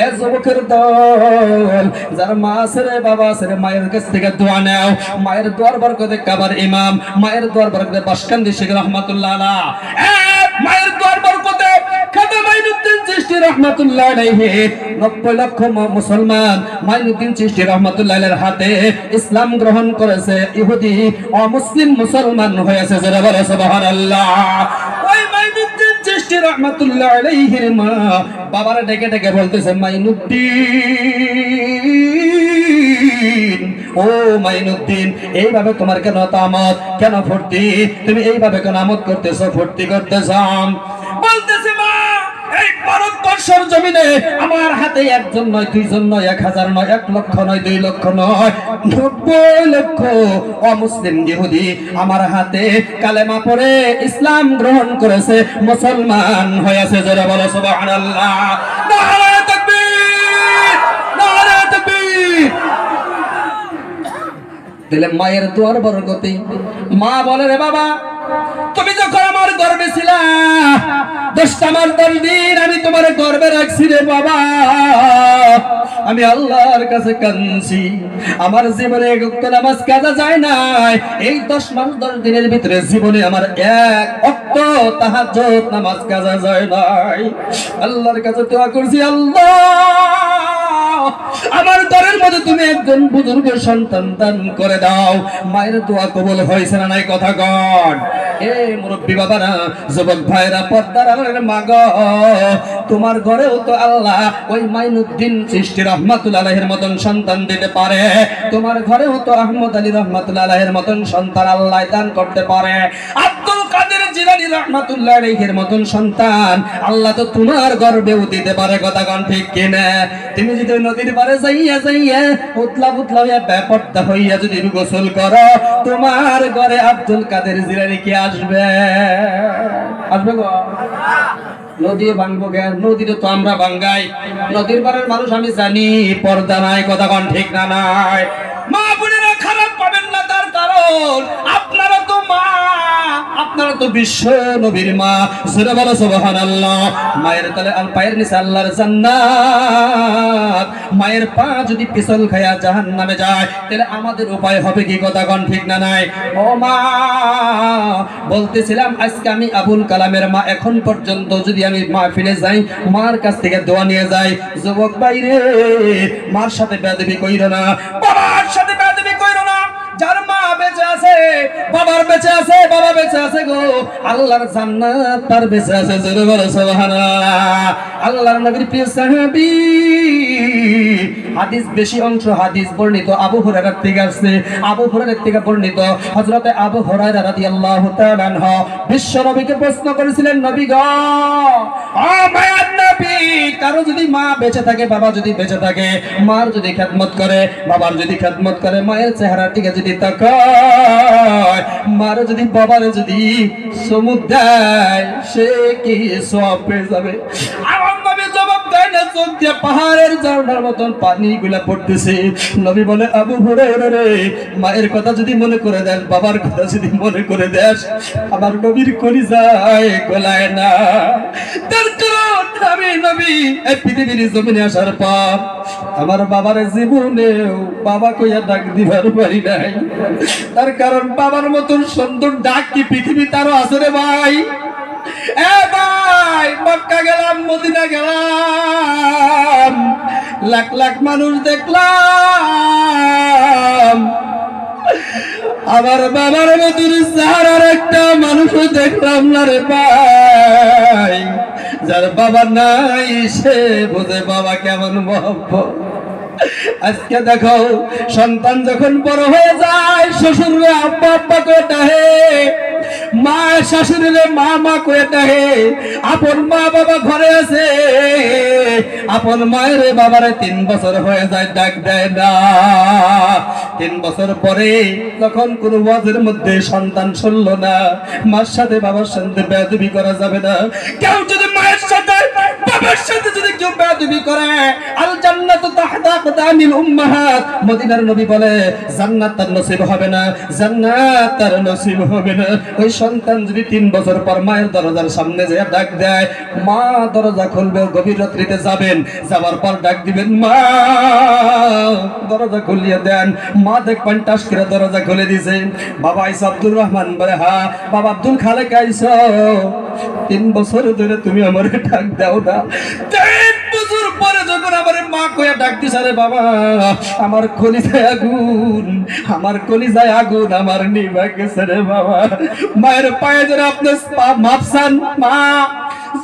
এ যুবকের দল, যার মা আছে রে, বাবা আছে রে, মায়ের কাছ থেকে দোয়া নাও। মায়ের দোয়ার বরকতে কাবার ইমাম, মায়ের দোয়ার বরকতে বাসকান্দি শেখ রহমাতুল্লাহ আলাইহি, মায়ের দোয়ার বরকতে খাজা মাইনুদ্দিন চিশতি রহমাতুল্লাহ আলাইহি 90 লক্ষ মুসলমান মাইনুদ্দিন চিশতি রহমাতুল্লাহ আলাইহির হাতে ইসলাম গ্রহণ করেছে, ইহুদি অমুসলিম মুসলমান হয়েছে। যারা বলে সুবহানাল্লাহ। ওই মাইনুদ্দিন চিশতি রহমাতুল্লাহ আলাইহির মা বাবারে ডেকে ডেকে বলতেছে, মাইনুদ্দিন, ও মাইনুদ্দিন, এইভাবে তোমার কেন তামত, কেন ফুর্তি, তুমি এইভাবে কেন আমোদ করতেছো, ফুর্তি করতেছ? বলতেছে, মা এই ভারতবর্ষের জমিনে আমার হাতে একজন নয়, দুইজন নয়, 1000 নয়, 1 লক্ষ নয়, 2 লক্ষ নয়, 90 লক্ষ অমুসলিম ইহুদি আমার হাতে কালেমা পড়ে ইসলাম গ্রহণ করেছে, মুসলমান হয়েছে। যারা বলো সুবহানাল্লাহ। নারে তাকবীর, নারে তাকবীর। দিলে মায়ের দোয়ার বরকতে মা বলে, রে বাবা, তুমি যখন আমার গর্বে ছিলা, 10টা মাস 10 দিন আমি তোমার গর্বে রাখছি রে বাবা, আমি আল্লাহর কাছে কাঁদছি, আমার জীবনে এক ওয়াক্ত নামাজ কাজা যায় নাই। এই 10 মাস 10 দিনের ভিতরে জীবনে আমার 1 ওয়াক্ত তাহাজ্জুদ নামাজ কাজা যায় নাই। আল্লাহর কাছে দোয়া করছি, আল্লাহ আমার ঘরের মধ্যে তুমি একজন বুজুর্গের সন্তান দান করে দাও। মায়ের দোয়া কবুল হয়েছে না নাই? কথা কন। এ মুরব্বী বাবারা, যুবক ভাইরা, পর্দার আড়ালের মা গো, তোমার ঘরেও তো আল্লাহ ওই মাইনুদ্দিন চিশতি রহমাতুল্লাহ আলাইহির মতন সন্তান দিতে পারে, তোমার ঘরেও তো আহমদ আলী রহমাতুল্লাহ আলাইহির মতন সন্তান আল্লাহ দান করতে পারে, আব্দুল কাদের জিলানী রহমাতুল্লাহ আলাইহির মতন সন্তান আল্লাহ তো তোমার গর্ভেও দিতে পারে। কথা কন ঠিক কিনা? তুমি যদি নদীর পারে যাইয়া যাইয়া উতলা পুতলা হইয়া বেপরদা হইয়া যদি গোসল করো, তোমার ঘরে আব্দুল কাদের জিলানী কি আসবে? আসবে গো? নদী ভাঙবো কেন? নদীতে তো আমরা ভাঙ্গাই, নদীর পারের মানুষ আমি জানি পর্দা নাই। কথা কন ঠিক না নাই? মা বোনেরা খারাপ পাবেন না, তার কারণ আপনারা তো মা, আপনারা তো বিশ্ব নবীর মা। সেটা বলো সুবহানাল্লাহ। মায়ের তলে পায়ের নিচে আল্লাহর জান্নাত। মায়ের পা যদি পিছল খায়া জাহান্নামে যায়, তাহলে আমাদের উপায় হবে কি? কথা কন ঠিক না নাই? ও মা, বলতেছিলাম আজকে আমি আবুল কালামের মা, এখন পর্যন্ত যদি আমি মাহফিলে যাই, মার কাছ থেকে দোয়া নিয়ে যাই, যুবক ভাইরে, মার সাথে বেয়াদবি কইরো না, বাবার সাথে বেয়াদবি কইরো না। যার মা বেঁচে আছে, বাবার বেঁচে আছে, বাবা বেঁচে আছে গো, আল্লাহর জান্নাত তার বেঁচে আছে, জোরে বলো সুবহানাল্লাহ। আল্লাহর নবীর প্রিয় সাহাবী, হাদিস বেশি অংশ হাদিস বর্ণিত আবু হুরায়রা থেকে আসছে। আবু হুরায়রা থেকে বর্ণিত, হযরত আবু হুরায়রা রাদিয়াল্লাহু তাআলা আনহু বিশ্ব নবীকে প্রশ্ন করেছিলেন, নবী গো, ও মায়ার নবী, কারো যদি মা বেঁচে থাকে, বাবা যদি বেঁচে থাকে, মার যদি খেদমত করে, বাবার যদি খেদমত করে, মায়ের চেহারার দিকে যদি তাকায়, মার যদি বাবার যদি চুমুক দেয়, সে কি সওয়াব পেয়ে যাবে? আমার নবী জবাব দেয় না, চোখ দিয়ে পাহাড়ের ঝর্ণার মতন পানিগুলা পড়তেছে। নবী বলে, আবু হুরায়রা রে, মায়ের কথা যদি মনে করে দেন, বাবার কথা যদি মনে করে দেন, আমার নবীর কলিজায় গলায় না। তার কারণ আমি নবী এই পৃথিবীর জমিনে আসার পর আমার বাবার জীবনেও বাবা কইয়া ডাক দিবার পারি নাই। তার কারণ বাবার মতন সুন্দর ডাক কি পৃথিবীতে আরো আছে রে ভাই? এ ভাই, মক্কা গেলাম, মদিনা গেলাম, লাখ লাখ মানুষ দেখলাম, আমার বাবার মতন চেহারার একটা মানুষও দেখলাম না রে ভাই। যার বাবা নাই সে বোঝে বাবা কেমন মহব্বত। আজকে দেখো, সন্তান যখন বড় হয়ে যায়, শ্বশুরে আব্বা আব্বা করে ডাকে, মা শাশুড়িরে মা মা করে ডাকে। আপন মা বাবা ঘরে আছে, আপন মায়ের বাবারে 3 বছর হয়ে যায়, ডাক দেয় না। 3 বছর পরে যখন কোন ওয়াজের মধ্যে সন্তান শুনল না, মার সাথে বাবার সাথে বেয়াদবি করা যাবে না। কেউ যদি মায়ের সাথে বাবার সাথে যদি কেউ বেয়াদবি করে, আল জান্নাতু তাহতা আকদামিল উম্মাহাত, মদিনার নবী বলে জান্নাত তার নসিব হবে না, জান্নাত তার নসিব হবে না। ওই সন্তান যদি 3 বছর পর মায়ের দরজার সামনে যেয়ে ডাক দেয়, মা দরজা খুলবে, গভীর রাত্রিতে যাবেন, যাওয়ার পর ডাক দিবেন, মা দরজা খুলিয়ে দেন। মা দেখবেন টাস করে দরজা খুলে দিছে। বাবা আইসা আব্দুর রহমান বলে, হ্যাঁ বাবা আব্দুল খালেক আইসো, 3 বছর ধরে তুমি আমার ডাক দাও না। 3 বছর পরে যখন আমার মা কইয়া ডাক দিছে, রে বাবা আমার কলিজায় আগুন, আমার কলিজায় আগুন, আমার নিভা গেছে রে বাবা। মায়ের পায়ে ধরে আপনি মাপ চান, মা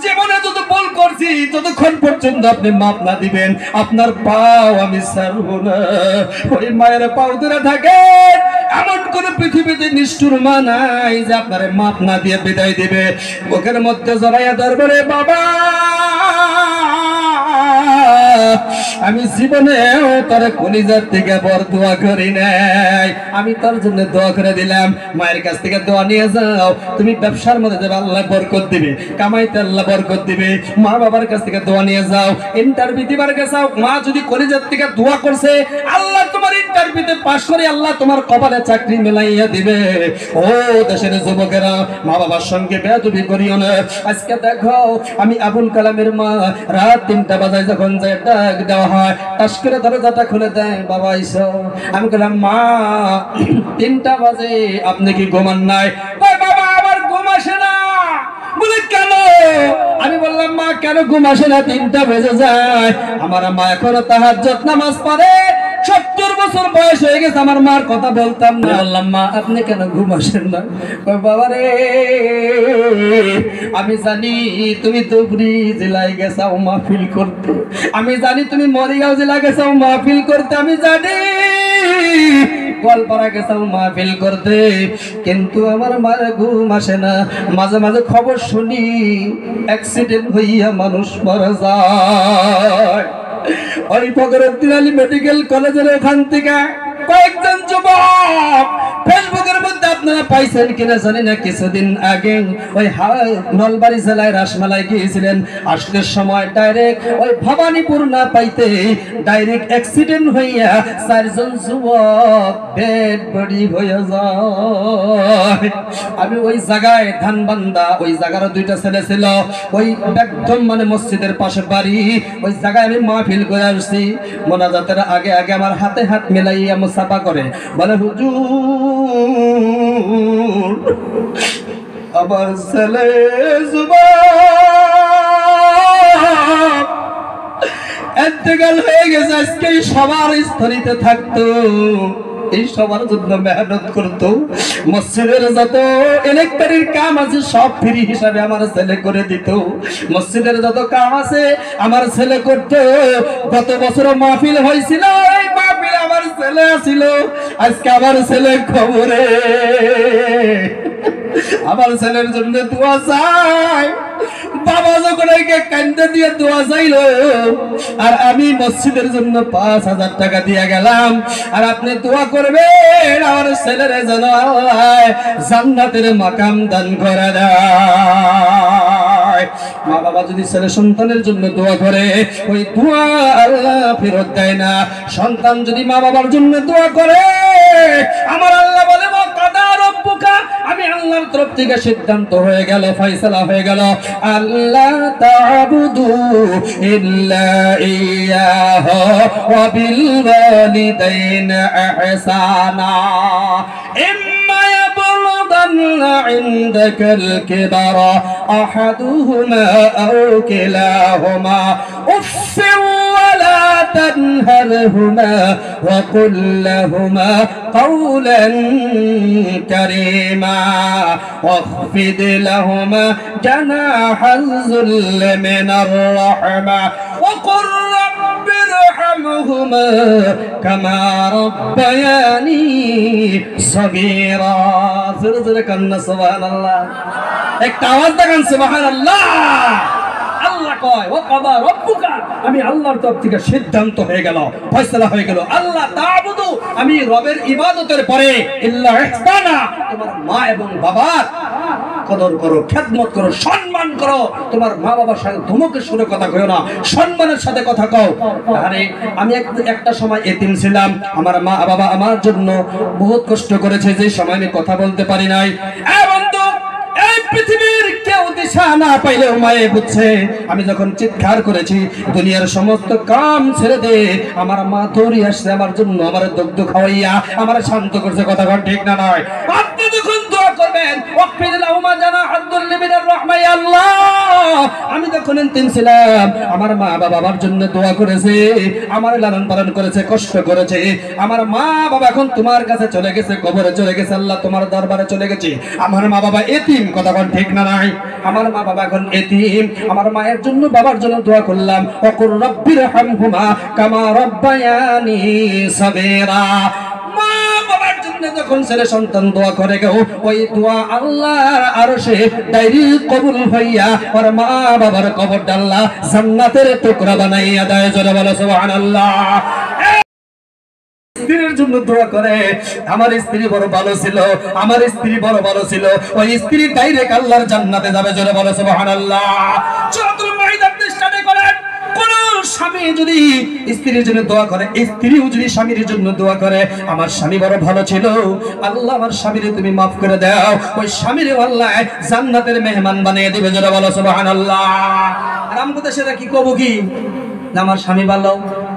জীবনে যত ভুল করছি, যতক্ষণ পর্যন্ত আপনি মাপ না দিবেন, আপনার পাও আমি ছাড়বো না। ওই মায়ের পাও ধরে থাকে। এমন কোন পৃথিবীতে নিষ্ঠুর মা নাই যে আপনার মাপ না দিয়ে বিদায় দিবে। বুকের মধ্যে জড়াইয়া ধরবে, বাবা আমি জীবনেও তোর কলিজার থেকে বড় দোয়া করি নাই, আমি তোর জন্য দোয়া করে দিলাম। মায়ের কাছ থেকে দোয়া নিয়ে যাও, তুমি ব্যবসার মধ্যে যাবে, আল্লাহ বরকত দিবে, কামাইতে আল্লাহ বরকত দিবে। মা বাবার কাছ থেকে দোয়া নিয়ে যাও, ইন্টারভিউ দিবার গেছাও, মা যদি কলিজার থেকে দোয়া করছে, আল্লাহ তোমার ইন্টারভিউতে পাস করে আল্লাহ তোমার কপালে চাকরি মেলাইয়া দিবে। ও দেশের যুবকেরা, মা বাবার সঙ্গে বেয়াদবি করিও না। আজকে দেখো, আমি আবুল কালামের মা রাত 3টা বাজায় যখন যায় ডাক দেওয়া হয়, টাস করে দরজাটা খুলে দেয়, বাবা আইসো। আমি বললাম, মা 3টা বাজে, আপনি কি ঘুমান নাই? বাবা আমার ঘুম আসে না। বলে কেন? আমি বললাম, মা কেন ঘুম আসে না? 3টা বেজে যায়। আমার মা এখনো তাহাজ্জুদ নামাজ পড়ে, 70 বছর বয়স হয়ে গেছে, আমার মার কথা বলতাম না। বললাম, মা আপনি কেন ঘুম আসেন না? বাবা রে, আমি জানি তুমি ধুবড়ী জেলায় গেছাও মাহফিল করতে, আমি জানি তুমি মরিগাঁও জেলা গেছাও মাহফিল করতে, আমি জানি গোয়ালপাড়া গেছাও মাহফিল করতে, কিন্তু আমার মার ঘুম আসে না। মাঝে মাঝে খবর শুনি অ্যাক্সিডেন্ট হইয়া মানুষ মারা যায়। ওই ফখরুদ্দিন আলী মেডিকেল কলেজের ওখান থেকে কয়েকজন যুবক, ফেসবুকের মধ্যে আপনারা পাইছেন কিনা জানি না, কিছুদিন আগে ওই নলবাড়ি জেলায় রাসমেলায় গিয়েছিলেন, আসতে সময় ডাইরেক্ট ওই ভবানীপুর না পাইতে ডাইরেক্ট অ্যাক্সিডেন্ট হইয়া 4 জন যুবক ডেড বডি হয়ে যায়। আমি ওই জায়গায় ধানবান্ধা, ওই জায়গার 2টা ছেলে ছিল, ওই একদম মানে মসজিদের পাশে বাড়ি, ওই জায়গায় আমি মাহফিল করে আসছি। মোনাজাতের আগে আগে আমার হাতে হাত মিলাইয়া মুসাফা করে, বলে হুজুর আমার ছেলে যুবক ইন্তেকাল হয়ে গেছে, আজকে সবার স্থলিতে থাকতো, এই সবার জন্য মেহনত করতো। মসজিদের যত ইলেকট্রিক কাম আছে সব ফ্রি হিসাবে আমার ছেলে করে দিত। মসজিদের যত কাম আছে আমার ছেলে করতো। গত বছর মাহফিল হয়েছিল, এই মাহফিল আমার ছেলে আসিল। আজকে আমার ছেলের খবরে আমার ছেলের জন্য দোয়া চাই। বাবা যখন কান্দে দিয়ে দোয়া চাইলো, আর আমি মসজিদের জন্য 5,000 টাকা দিয়ে গেলাম, আর আপনি দোয়া করবেন আমার ছেলের যেন আল্লাহ জান্নাতের মাকাম দান করে দেয়। মা বাবা যদি ছেলে সন্তানের জন্য দোয়া করে, ওই দোয়া আল্লাহ ফেরত দেয় না। সন্তান যদি মা বাবার জন্য দোয়া করে, আমার আল্লাহ বলে আমি আল্লাহর তরফ থেকে সিদ্ধান্ত হয়ে গেল, ফয়সালা হয়ে গেল, আল্লাহ তা'বুদু ইল্লা ইয়াহু ওয়া বিল ওয়ালিদাইনি ইহসানা ইম্মা ইয়াবলুগান্না ইনদাকাল কিবারা আহাদুহুমা আও কিলাহুমা উফফিন ওয়া লা তানহারহুমা ওয়া কুল লাহুমা قولا كريما واخفض لهما جناح الذل من الرحمة وقل رب ارحمهما كما ربياني صغيرا زرزر كنا سبحان الله एक आवाज देखें सुबहान अल्लाह। আল্লাহ কয় ও কাদা রব্বুকা, আমি আল্লাহর তরফ থেকে সিদ্ধান্ত হয়ে গেল, ফয়সালা হয়ে গেল, আল্লাহ তা'বুদু, আমি রবের ইবাদতের পরে ইল্লা ইহসানা, তোমার মা এবং বাবার কদর করো, খেদমত করো, সম্মান করো। তোমার মা বাবার সাথে ধমকের সুরে কথা কও না, সম্মানের সাথে কথা কও। আরে আমি একটা সময় এতিম ছিলাম, আমার মা বাবা আমার জন্য বহুত কষ্ট করেছে, যে সময় আমি কথা বলতে পারি নাই। বন্ধু, এই পৃথিবীর কেউ দিশা না পাইলেও মায়ে বুঝছে। আমি যখন চিৎকার করেছি দুনিয়ার সমস্ত কাম ছেড়ে দে, আমার মা দৌড়ে আসছে আমার জন্য, আমার দুগ্ধ খাওয়াইয়া আমার শান্ত করছে। কথা ঠিক না নয়? আপনি যখন দোয়া করবেন আল্লাহ, আমি যখন এতিম ছিলাম আমার মা বাবা আমার জন্য দোয়া করেছে, আমার লালন পালন করেছে, কষ্ট করেছে। আমার মা বাবা এখন তোমার কাছে চলে গেছে, কবরে চলে গেছে, আল্লাহ তোমার দরবারে চলে গেছে। আমার মা বাবা এতিম। কথা ঠিক না নাই? আমার মা বাবা এখন এতিম। আমার মায়ের জন্য বাবার জন্য দোয়া করলাম, ওয়াকুর রব্বিরহামহুমা কামা রব্বায়ানি সাগীরা। মা বাবার জন্য যখন ছেলে সন্তান দোয়া করে গো, ওই দোয়া আল্লাহর আরশে ডাইরেক্ট কবুল হইয়া ওর মা বাবার কবরটা আল্লাহ জান্নাতের টুকরা বানাইয়া দেয়। জোরে বলো সুবহানাল্লাহ। স্ত্রীর জন্য দোয়া করে, আমার স্ত্রী বড় ভালো ছিল, আমার স্ত্রী বড় ভালো ছিল, ওই স্ত্রী ডাইরেক্ট আল্লাহর জান্নাতে যাবে। জোরে বলো সুবহানাল্লাহ। সূরাতুল মাইদা স্টাডি করেন, কোন স্বামী যদি স্ত্রীর জন্য দোয়া করে, স্ত্রীও যদি স্বামীর জন্য দোয়া করে, আমার স্বামী বড় ভালো ছিল, আল্লাহ আমার স্বামীরে তুমি মাফ করে দাও, ওই স্বামীরে আল্লাহ জান্নাতের মেহমান বানিয়ে দিবে। জোরে বলো সুবহানাল্লাহ। আর আমরা দেশেরা কি কব কি, আমার স্বামী ভালো।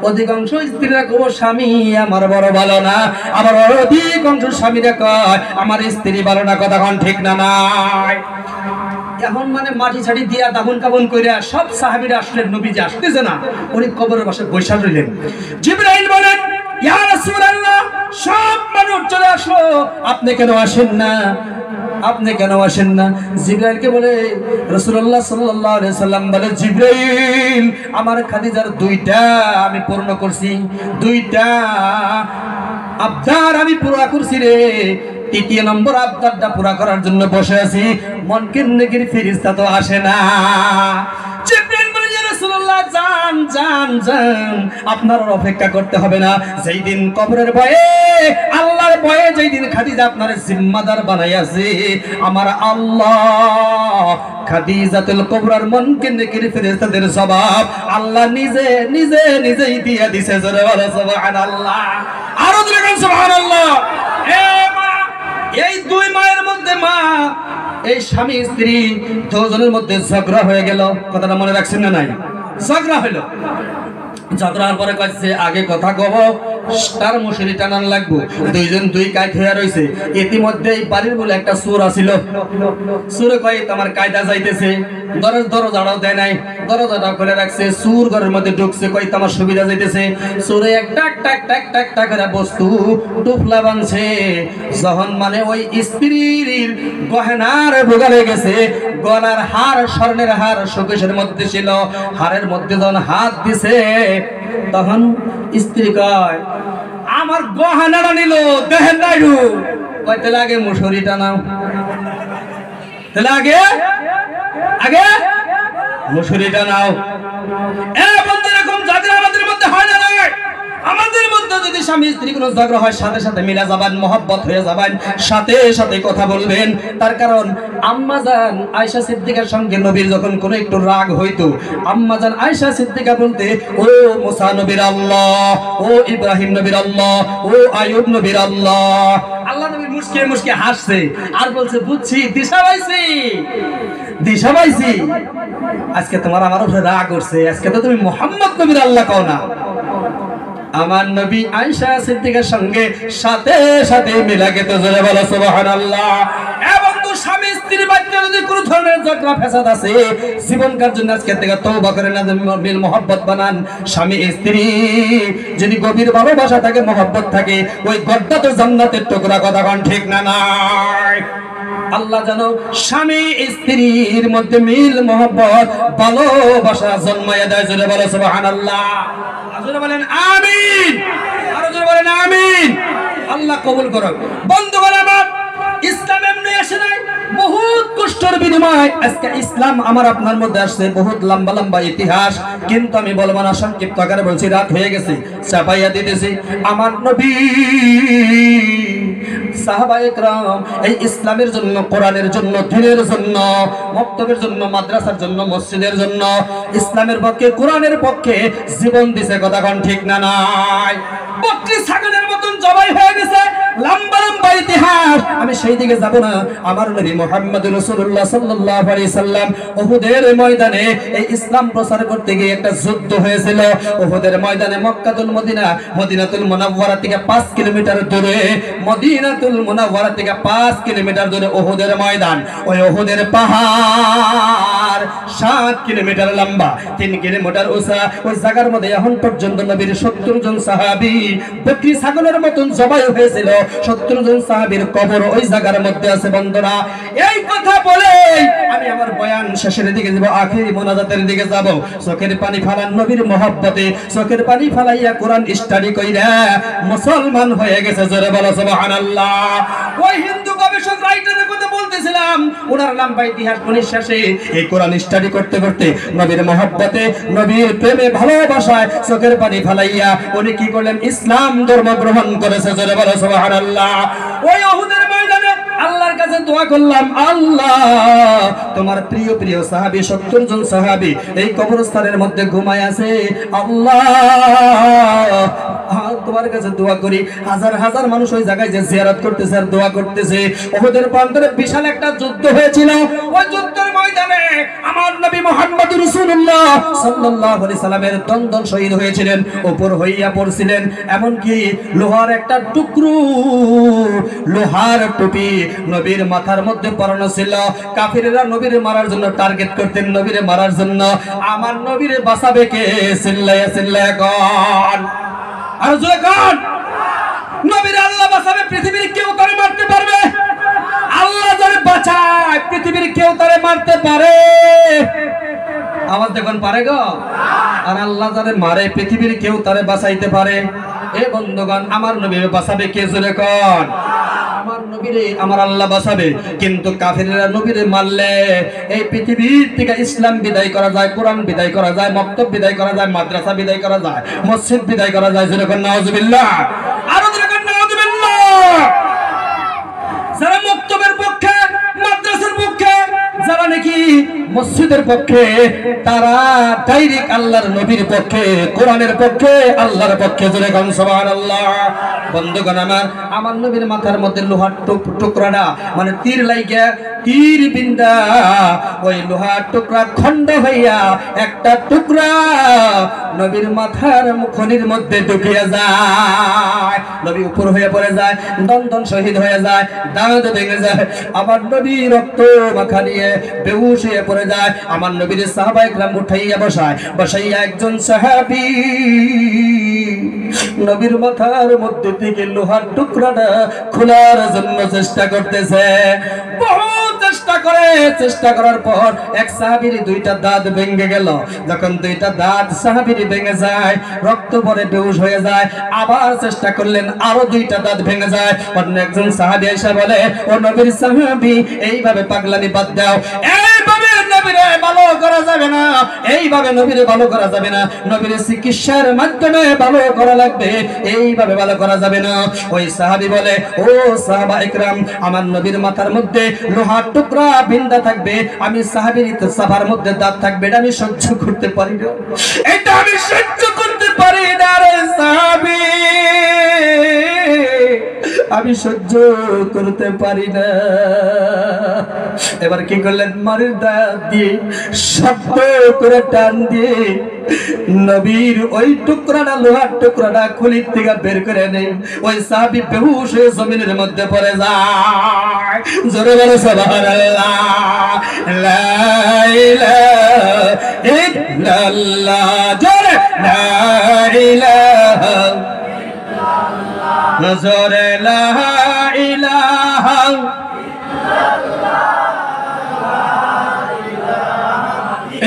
অধিকাংশ স্ত্রীরা কব স্বামী আমার বড় ভালো না, আবার অধিকাংশ স্বামীরা কয় আমার স্ত্রী ভালো না। কথা ঠিক না নাই? এখন মানে মাটি ছাড়ি দিয়া দাফন কাফন কইরা সব সাহাবীরা আসলেন, নবীজি আসতেছে না, উনি কবরের পাশে বসে রইলেন। জিবরাইল বলেন, ইয়া রাসূলুল্লাহ, সব মানুষ চলে আসলো, আপনি কেন আসেন না? আপনি কেন আসেন না? জিবরাইলকে বলে রাসূলুল্লাহ সাল্লাল্লাহু আলাইহি সাল্লাম বলে, জিবরাইল, আমার খাদিজার 2টা আমি পূর্ণ করছি, 2টা আবদার আমি পুরা করছি রে, 3 নম্বর আবদারটা পুরা করার জন্য বসে আছি, মনকে নেকির ফেরেশতা তো আসে না। জিবরাইল বলে, ইয়া রাসূলুল্লাহ, যান যান যান, আপনার অপেক্ষা করতে হবে না। যেই দিন কবরের ভয়ে, আল্লাহর ভয়ে যেই দিন খাদিজা আপনার জিম্মাদার বানাইয়াছে, আমার আল্লাহ খাদিজাতুল কুবরার মনকে নেকির ফেরেশতাদের জবাব আল্লাহ নিজে নিজে নিজেই দিয়ে দিয়েছে। জোরে বলো সুবহানাল্লাহ। আরো জোরে বলো সুবহানাল্লাহ। এই 2 মায়ের মধ্যে মা, এই স্বামী স্ত্রী দুজনের মধ্যে ঝগড়া হয়ে গেল। কথাটা মনে রাখছেন না নাই? ঝগড়া হলো, ঝগড়ার পরে কইছে আগে কথা কব, তার মশারি টানান লাগবো। দুইজন দুই কায়দ হইয়া রইছে। ইতিমধ্যে এই বাড়ির বলে একটা চোর আছিল। চোরে কয় তোমার কায়দা যাইতেছে, দরজাটাও দেয় নাই, দরজাটা খুলে রাখছে। চোর ঘরের মধ্যে ঢুকছে, কয় তোমার সুবিধা যাইতেছে। চোরে এক টাক টাক টাক টাক টাক করে বস্তু টুপলা বানছে। যখন মানে ওই স্ত্রীর গহনার ভোগালে গেছে, গলার হার, স্বর্ণের হার শোকেশের মধ্যে ছিল। হারের মধ্যে যখন হাত দিছে, তখন স্ত্রী কয় আমার গহনাটা নিল, দেখেন নাই কয়তে লাগে মুসুরি টানাও, তাহলে আগে মুসুরি টানাও। বন্ধু, এরকম যাদের আমাদের মধ্যে হয় না, আমাদের মধ্যে যদি স্বামী স্ত্রী কোনো ঝগড়া হয়, সাথে সাথে মিলা যাবেন, মহব্বত হয়ে যাবেন, সাথে সাথে কথা বলবেন। তার কারণ আম্মাজান আয়েশা সিদ্দিকার সঙ্গে নবীর যখন কোনো একটু রাগ হইতো, আম্মাজান আয়েশা সিদ্দিকা বলতে, ও মুসা নবীর আল্লাহ, ও ইব্রাহিম নবীর আল্লাহ, ও আইয়ুব নবীর আল্লাহ। আল্লাহ নবী মুস্কিয়ে মুস্কিয়ে হাসছে আর বলছে, বুঝছি, দিশা পাইছি। আজকে তোমার আমার উপরে রাগ করছে, আজকে তো তুমি মুহাম্মদ নবীর আল্লাহ কও না। আমার নবী আয়েশা সিদ্দিকার সঙ্গে সাথে সাথে মিলা গেতে জোরে বলো সুবহানাল্লাহ। এবং তো স্বামী স্ত্রীর মধ্যে যদি কোনো ধরনের ঝগড়া ফ্যাসাদ আছে, জীবনকার জন্য আজকে থেকে তওবা করে না, মিল মহব্বত বানান। স্বামী স্ত্রী যদি গভীর ভালোবাসা থাকে, মহব্বত থাকে, ওই গড়টা তো জান্নাতের টুকরা, কথা কোন ঠিক না নাই? আল্লাহ জানো স্বামী স্ত্রীর মধ্যে মিল মহব্বত ভালোবাসা জন্মাইয়া দেয়। জোরে বলো সুবহানাল্লাহ, জোরে বলেন আমিন, আরো জোরে বলেন আমিন। আল্লাহ কবুল করুক। বন্ধুগণ আমার, ইসলাম এমনি আসে নাই, বহুত কষ্টের বিনিময়ে আজকে ইসলাম আমার আপনার মধ্যে আসছে, বহুত লম্বা লম্বা ইতিহাস। কিন্তু আমি বলবো না, সংক্ষিপ্ত আকারে বলছি, রাত হয়ে গেছে, চাপাইয়া দিতেছি। আমার নবী, সাহাবায়ে কেরাম এই ইসলামের জন্য, কোরআনের জন্য, দ্বীনের জন্য, মক্তবের জন্য, মাদ্রাসার জন্য, মসজিদের জন্য, ইসলামের পক্ষে, কোরআনের পক্ষে জীবন দিছে, কথা কোন ঠিক না নাই? বকরি ছাগলের মতন জবাই হয়ে গেছে, লম্বা লম্বা ইতিহাস। আমি সেই দিকে যাব না। আমার নবী মুহাম্মদ রাসূলুল্লাহ সাল্লাল্লাহু আলাইহি সাল্লাম উহুদের ময়দানে এই ইসলাম প্রচার করতে গিয়ে একটা যুদ্ধ হয়েছিল। উহুদের ময়দানে মক্কাতুল মদিনা, মদিনাতুল মুনাওয়ারা থেকে 5 কিলোমিটার দূরে, মদিনাতুল মুনাওয়ারা থেকে 5 কিলোমিটার দূরে উহুদের ময়দান। ওই উহুদের পাহাড় 7 কিলোমিটার লম্বা, 3 কিলোমিটার উঁচা। ওই জায়গার মধ্যে এখন পর্যন্ত নবীর 70 জন সাহাবী বকরি ছাগলের মতন জবাই হয়েছিল। 70 জন সাহাবীর কবর ওই জায়গার মধ্যে আছে। বন্ধুরা, এই কথা বলে আমি আমার বয়ান শেষের দিকে যাব, আখিরি মোনাজাতের দিকে যাব। চোখের পানি ফালান নবীর মহব্বতে, চোখের পানি ফালাইয়া কোরআন স্টাডি কইরা মুসলমান হয়ে গেছে। জোরে বলো সুবহানাল্লাহ। ওই হিন্দু গবেষক রাইটারের কথা বলতেছিলাম, ওনার লম্বা ইতিহাস শুনে শেষে এই কোরআন স্টাডি করতে করতে নবীর মহব্বতে, নবীর প্রেমে, ভালোবাসায় চোখের পানি ফালাইয়া উনি কি করলেন? ইসলাম ধর্ম গ্রহণ করেছে। জোরে বলো সুবহানাল্লাহ। ওই উহুদের ময়দানে আল্লাহর কাছে দোয়া করলাম, আল্লাহ তোমার প্রিয় প্রিয় সাহাবী 70 জন সাহাবী এই কবরস্থানের মধ্যে ঘুমায় আছে। আল্লাহ তোমার কাছে দোয়া করি, হাজার হাজার মানুষ ওই জায়গায় যে জিয়ারত করতেছে আর দোয়া করতেছে। উহুদের প্রান্তরে বিশাল একটা যুদ্ধ হয়েছিল। ওই যুদ্ধের ময়দানে আমার নবী মুহাম্মদ রাসূলুল্লাহ সাল্লাল্লাহু আলাইহি সাল্লামের দন্দন শহীদ হয়েছিলেন, উপর হইয়া পড়ছিলেন। এমনকি লোহার একটা টুকরো, লোহার টুপি নবীর মাথার মধ্যে পরানো ছিল। কাফিররা নবীর মারার জন্য টার্গেট করতেন, নবীরে মারার জন্য। আমার নবীরে বাঁচাবে কে? চিল্লায়া চিল্লায়া কোন, আর জোরে কোন? নবীরে আল্লাহ বাঁচাবে, পৃথিবীর কেউ তারে মারতে পারবে? আল্লাহ যারে বাঁচায়, পৃথিবীর কেউ তারে মারতে পারে? আওয়াজ দেখুন, পারে গো? আর আল্লাহ যারে মারে, পৃথিবীর কেউ তারে বাঁচাইতে পারে? এ বন্ধুগণ, আমার নবীরে বাঁচাবে কে? জোরে কোন? আমার নবীরে আমার আল্লাহ বাঁচাবে। কিন্তু কাফিররা নবীরে মারলে এই পৃথিবীর থেকে ইসলাম বিদায় করা যায়, কোরআন বিদায় করা যায়, মক্তব বিদায় করা যায়, মাদ্রাসা বিদায় করা যায়, মসজিদ বিদায় করা যায়। জোরে কোন নাউজুবিল্লাহ, আরো জোরে কোন নাউজুবিল্লাহ। যারা মক্তবের পক্ষে, মাদ্রাসার পক্ষে, যারা নাকি মসজিদের পক্ষে, তারা ডাইরেক্ট আল্লাহর নবীর পক্ষে, কোরআনের পক্ষে, আল্লাহর পক্ষে। জোরে গান সুবহানাল্লাহ। বন্ধুগণ আমার নবীর মাথার মধ্যে লোহার টুকরাটা মানে তীর লাইগা, তীর বিন্দা ওই লোহার টুকরা খন্ড হইয়া একটা টুকরা নবীর মাথার মুখনির মধ্যে ঢুকিয়া যায়। নবী উপর হয়ে পড়ে যায়, দন্দন শহীদ হয়ে যায়, দাঁত ভেঙে যায়। আমার নবী রক্ত মাখা নিয়ে বেহুশ হয়ে পড়ে যায়। আমার নবীর সাহাবায়ে কেরাম উঠাইয়া বসাইয়া একজন সাহাবী নবীর মাথার মধ্যে থেকে লোহার টুকরাটা খোলার জন্য চেষ্টা করতেছে। চেষ্টা করার পর এক সাহাবীর দুইটা দাঁত ভেঙে গেল। যখন দুইটা দাঁত সাহাবীর ভেঙে যায়, রক্ত পরে বেহুশ হয়ে যায়। আবার চেষ্টা করলেন, আরো দুইটা দাঁত ভেঙে যায়। অন্য একজন সাহাবী এসে বলে, ও নবীর সাহাবী, এইভাবে পাগলামি বাদ দাও, এইভাবে নবীরে ভালো করা যাবে না, এইভাবে নবীরে ভালো করা যাবে না, নবীর চিকিৎসার মাধ্যমে ভালো করা লাগবে, এইভাবে ভালো করা যাবে না। ওই সাহাবী বলে, ও সাহাবা ইকরাম, আমার নবীর মাথার মধ্যে লোহার টুকরা বিন্দা থাকবে, আমি সাহাবীর সাফার মধ্যে দাঁত থাকবে, এটা আমি সহ্য করতে পারি না, এটা আমি সহ্য করতে পারি না রে সাহাবী, আমি সহ্য করতে পারি না। এবার কি করলেন, মারির দাঁত দিয়ে শব্দ করে টান দিয়ে নবীর ওই টুকরাটা, লোহার টুকরাটা খুলির থেকে বের করে নেই। ওই সাহাবী বেহুশ হয়ে জমিনের মধ্যে পড়ে যায়। জোরে বলো সুবহানাল্লাহ। লা ইলাহা ইল্লাল্লাহ, জোরে লা ইলাহা ইল্লাল্লাহ, জোরে লা ইলাহা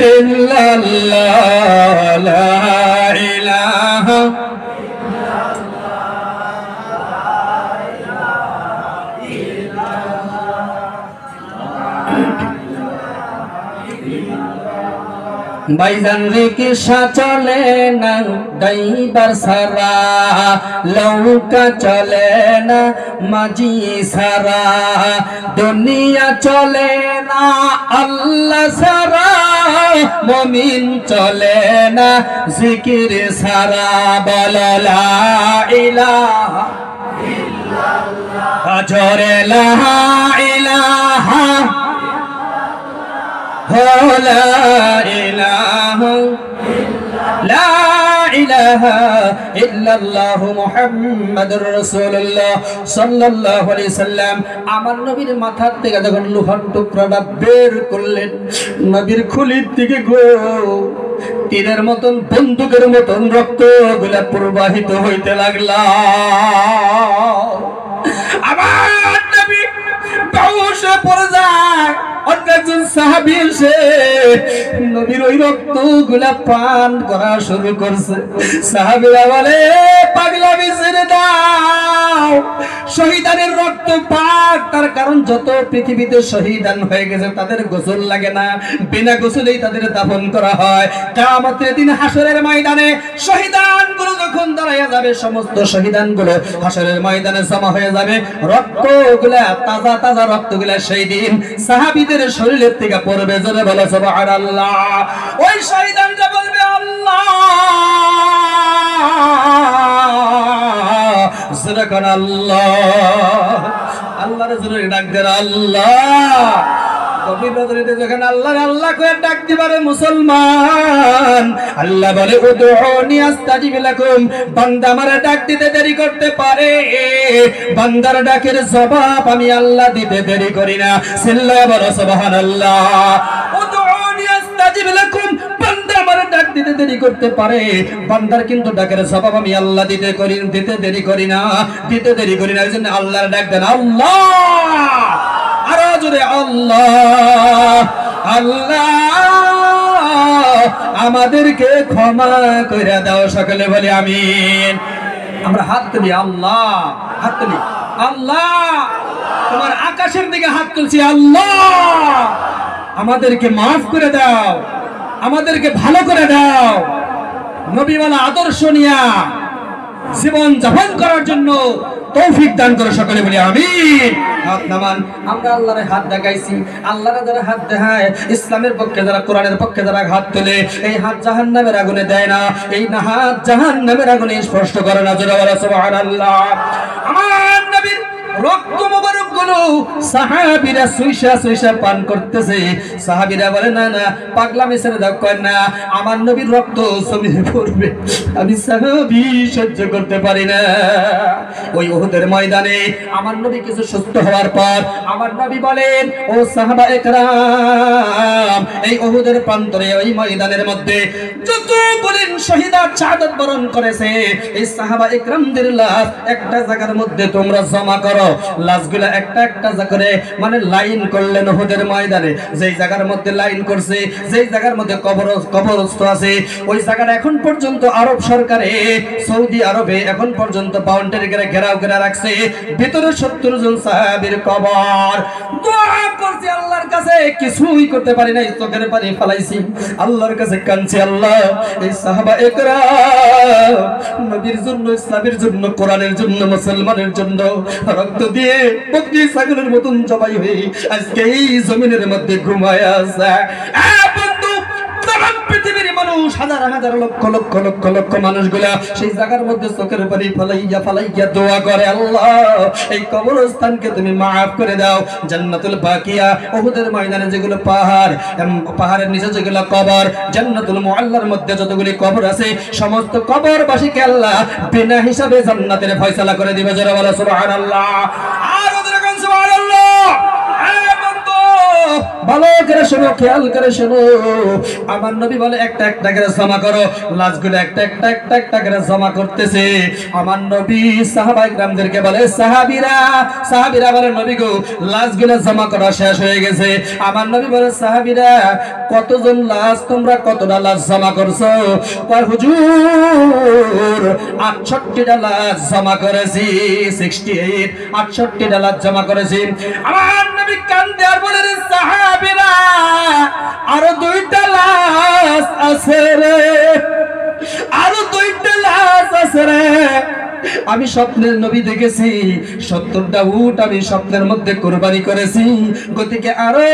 ইল্লাল্লাহ, লা ইলাহা ভাইজান রিকশা চলে না ড্রাইভার সারা, নৌকা চলে না মাঝি সারা, দুনিয়া চলে না আল্লাহ সারা, মুমিন চলে না জিকির সারা। বলো লা ইলাহা ইল্লাল্লাহ, জোরে লা ইলাহা লা ইলাহা লা ইলাহা ইল্লাল্লাহ মুহাম্মাদুর রাসূলুল্লাহ সাল্লাল্লাহু আলাইহি সাল্লাম। আমার নবীর মাথার থেকে যখন লোহার টুকরাটা বের করলেন, নবীর খুলির থেকে গো তীরের মতন, বন্দুকের মতন রক্তগুলা প্রবাহিত হইতে লাগলো। আমার নবী বেহুশ হয়ে পড়ে যায়। অন্যজন সাহাবী এসে নবীর ওই রক্তগুলা পান করা শুরু করছে। সাহাবীরা বলে, পাগলামি ছেড়ে দাও, শহীদানের রক্ত পাক। তার কারণ যত পৃথিবীতে শহীদান হয়ে গেছে তাদের গোসল লাগে না, বিনা গোসলেই তাদের দাফন করা হয়। কিয়ামতের দিন হাসরের ময়দানে শহীদানগুলো যখন দাঁড়াইয়া যাবে, সমস্ত শহীদানগুলো হাসরের ময়দানে জমা হয়ে যাবে। রক্তগুলা, তাজা তাজা রক্তগুলা সেই দিন সাহাবীদের শরীরের থেকে পড়বে। জোরে বলো সুবহানাল্লাহ। ওই শহীদানরা বলবে, আল্লাহ, জোরে কোন আল্লাহ, আল্লাহর জোরে ডাক দেন আল্লাহ। গভীর রাতে যখন আল্লাহ আল্লাহ করে ডাক দিবারে মুসলমান, আল্লাহ বলে, উদউনি আস্তাজিব লাকুম, বান্দা আমারে ডাক দিতে দেরি করতে পারে, বান্দার ডাকের জবাব আমি আল্লাহ দিতে দেরি করি না। চিল্লায়া বলো সুবহানাল্লাহ। উদউনি আস্তাজিব লাকুম, বান্দা আমারে ডাক দিতে দেরি করতে পারে, বান্দার কিন্তু ডাকের জবাব আমি আল্লাহ দিতে দেরি করি না। এইজন্য আল্লাহর ডাক দেন আল্লাহ। আরো জোরে আল্লাহ আল্লাহ, আমাদেরকে ক্ষমা করে দাও। সকলে বলি আমিন। আমরা হাত তুলি, আল্লাহ, হাত তুলি, আল্লাহ। তোমার আকাশের দিকে হাত তুলছি, আল্লাহ, আমাদেরকে মাফ করে দাও, আমাদেরকে ভালো করে দাও, নবীওয়ালা আদর্শ নিয়া জীবন যাপন করার জন্য তৌফিক দান করো। সকলে বলি আমিন। হাত নামান। আমরা আল্লাহর হাত দেখাইছি, আল্লাহর যারা হাত দেখায়, ইসলামের পক্ষে যারা, কোরআনের পক্ষে যারা হাত তোলে, এই হাত জাহান্নামের আগুনে দেয় না, এই না হাত জাহান্নামের আগুনে স্পর্শ করে না। জোরে বলো সুবহানাল্লাহ। আমার নবীর রক্ত মোবারক গুলো সাহাবীরা সুইসা পান করতেছে। সাহাবীরা বলে না না, পাগলামি ছেড়ে দাও, কয় না, আমার নবীর রক্ত জমিনে পড়বে, আমি সাহাবী সহ্য করতে পারি না। ওই উহুদের ময়দানে আমার নবী কিছু সুস্থ হওয়ার পর আমার নবী বলেন, ও সাহাবা একরাম, এই উহুদের প্রান্তরে ওই ময়দানের মধ্যে যত বলেন শহীদা শাহাদাত বরণ করেছে, এই সাহাবা একরামদের লাশ একটা জায়গার মধ্যে তোমরা জমা করো। লাশগুলা একটা একটা করে মানে লাইন করলেন উহুদের ময়দানে। যেই জায়গার মধ্যে লাইন করছে, যেই জায়গার মধ্যে কবরস্থ আছে, ওই জায়গাটা এখন পর্যন্ত আরব সরকারে, সৌদি আরবে এখন পর্যন্ত বাউন্ডারি করে ঘেরাও করে রাখছে। ভিতরে 70 জন সাহাবীর কবর। দোয়া করছি আল্লাহর কাছে, কিছুই করতে পারি নাই, চোখের পানি ফেলাইছি, আল্লাহর কাছে কাঁদছি, আল্লাহ এই সাহাবা একরাম নবীর জন্য, ইসলামের জন্য, কোরআনের জন্য, মুসলমানের জন্য রক্ত দিয়ে বকরি ছাগলের মতন জবাই হয়ে আজকে এই জমিনের মধ্যে ঘুমায় আছে। বন্ধু, তাম পৃথিবীর মানুষ, হাজার হাজার লক্ষ লক্ষ লক্ষ লক্ষ মানুষগুলা সেই জায়গার মধ্যে চোখের পানি ফালাইয়া দোয়া করে, আল্লাহ এই কবরস্থানকে তুমি মাফ করে দাও। জান্নাতুল বাকিয়া, উহুদের ময়দানে যেগুলো পাহাড়, পাহাড়ের নিচে যেগুলো কবর, জান্নাতুল মুআল্লার মধ্যে যতগুলি কবর আছে, সমস্ত কবরবাসীকে আল্লাহ বিনা হিসাবে জান্নাতের ফয়সালা করে দিবে। যারা বলে সুবহানাল্লাহ, আর ওদের কাছে সুবহানাল্লাহ। ভালো করে শোনো, খেয়াল করে শোনো, আমার নবী বলে একটা একটা করে জমা করো। লাশগুলো একটা একটা করে জমা করতেছে। আমার নবী সাহাবায়ে কেরামদেরকে বলে, সাহাবীরা বলে, নবী গো, লাশগুলো জমা করা শেষ হয়ে গেছে। আমার নবী বলে, সাহাবীরা কতজন লাশ, তোমরা কতটা লাশ জমা করছো? কয় হুজুর 68টা লাশ জমা করেছি, 68 68টা লাশ জমা করেছি। আমার নবী কান্দে আর বলে, সাহাবীরা আরো 2টা লাশ আছে রে, আরো 2টা লাশ আছে রে। আমি স্বপ্নের নবী দেখেছি, 70টা উট আমি স্বপ্নের মধ্যে কুরবানি করেছি, গতিকে আরো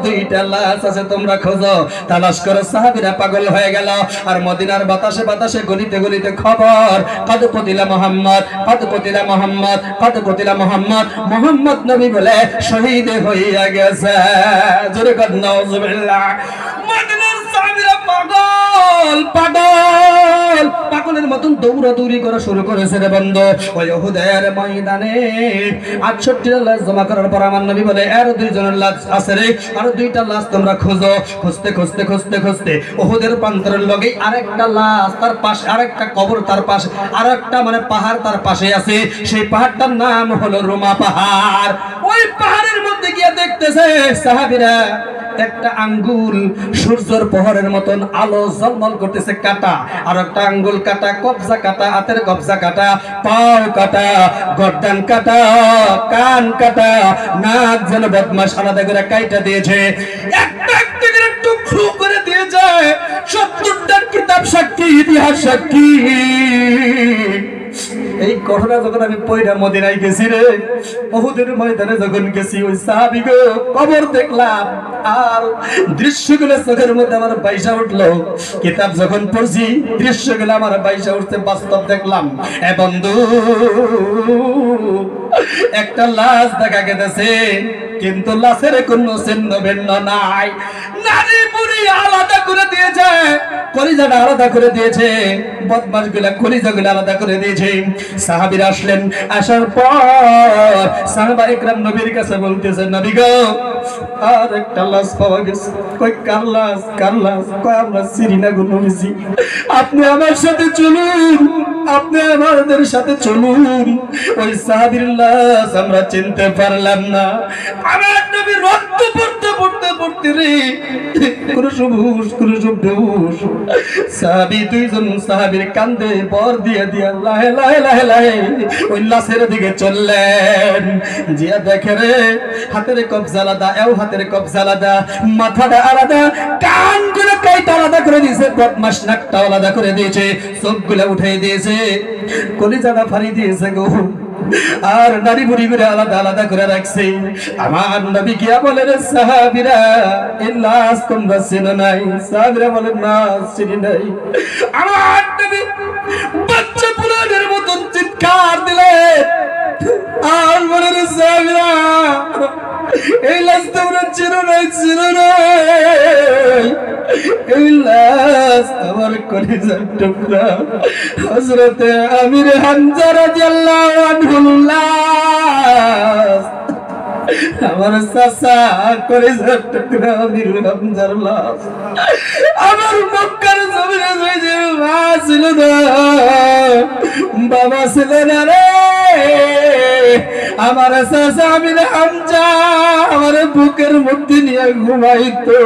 2টা লাশ আছে, তোমরা খোঁজো, তালাশ করো। সাহাবীরা পাগল হয়ে গেল। আর মদিনার বাতাসে বাতাসে গলিতে গলিতে খবর, কদ কতিলা মুহাম্মদ, কদ কতিলা মুহাম্মদ, কদ কতিলা মুহাম্মদ, মুহাম্মদ নবী বলে শহীদ হইয়া গেছে। জোরে কর নাউজুবিল্লাহ। মদিনার সাহাবীরা পাগলের মতন দৌড়াদৌড়ি করা শুরু করেছে রে বন্ধু। ওই উহুদের ময়দানে 68টা লাশ জমা করার পর আমার নবী বলে, আরো 2 জনের লাশ আছে রে, আরো 2টা লাশ তোমরা খোঁজো। খুঁজতে খুঁজতে খুঁজতে খুঁজতে উহুদের প্রান্তরের লগে আরেকটা লাশ, তার পাশে আরেকটা কবর, তার পাশে আরেকটা মানে পাহাড় তার পাশে আছে। সেই পাহাড়টার নাম হলো রুমা পাহাড়। ওই পাহাড়ের মধ্যে গিয়ে দেখতেছে সাহাবীরা একটা আঙ্গুল সূর্যের প্রহরের মতন আলো ঝলমল করতেছে, কাটা, আর একটা আঙ্গুল কাটা, কবজা কাটা, হাতের কবজা কাটা, পাও কাটা, গর্দান কাটা, কান কাটা, নাক যেন বদমাশ আলাদা করে কাইটা দিয়েছে, একটা একটা করে টুকরো করে দিয়েছে। 70টা কিতাব সাক্ষী, ইতিহাস সাক্ষী। এই ঘটনা যখন আমি পয়রা মদিনায় গেছি রে, উহুদের ময়দানে যখন গেছি, ওই সাহাবী গো কবর দেখলাম, আর দৃশ্যগুলো চোখের মধ্যে আমার বাইসা উঠলো। কিতাব যখন পড়ছি, দৃশ্যগুলো আমার বাইসা উঠতে, বাস্তব দেখলাম। এ বন্ধু, একটা লাশ দেখা গেছে, কিন্তু লাশের কোনো চিহ্ন ভিন্ন নাই। নারী বুড়ি আলাদা করে দিয়েছে, কলিজাটা আলাদা করে দিয়েছে, বদমাশ গুলা কলিজাগুলো আলাদা করে দিয়েছে। সাহাবীরা আসলেন, আসার পর সাহাবায়ে কেরাম নবীর কাছে বলতেছে, নবী গো, আর একটা লাশ পাওয়া গেছে। কই কার লাশ? কার লাশ? কয় আমরা চিনি না গো নবীজি, আপনি আমার সাথে চলুন, আপনি আমাদের সাথে চলুন। ওই সাহাবীর লাশ আমরা চিনতে পারলাম না। আমার নবী রক্ত পড়তে পড়তে পড়তে রে, কোন সবুজ কোন সবুজ সাহাবী, 2 জন সাহাবীর কান্দে বর দিয়ে দিয়া লাহে লাহে লাহে লাহে ওই লাশের দিকে চললেন। জিয়া দেখে রে, হাতের কবজা আলাদা, এও হাতের কবজা আলাদা, মাথাটা আলাদা, কানগুলো কাইটা আলাদা করে দিয়েছে, বদমাশ নাকটা আলাদা করে দিয়েছে, চোখগুলো উঠে দিয়েছে, কলিজাটা ফাড়ি দিয়েছে গো। আর নারী বুড়ি করে আলাদা আলাদা করে রাখছে। আমার নবী গিয়া বলেন সাহাবীরা এই লাশ তোমরা চেনো নাই? সাহাবীরা বলেন না চিনি নাই। আমার নবী বাচ্চা পুরানের মতন চিৎকার দিলেন আর বলেন সাহাবীরা এই লাশ তোমরা চিনো নাই, চিনো নাই। এই লাশ আমার কলিজার টুকরা হযরতে আমির হামজা রাদিয়াল্লাহু আনহুর লাশ। আমার চাচা কলিজার টুকরা আমির হামজার লাশ আমার মক্কার জমিনে যে মা ছিল না, বাবা ছিল না রে, আমার চাচা আমির হামজা আমার বুকের মধ্যে নিয়ে ঘুমাইতো।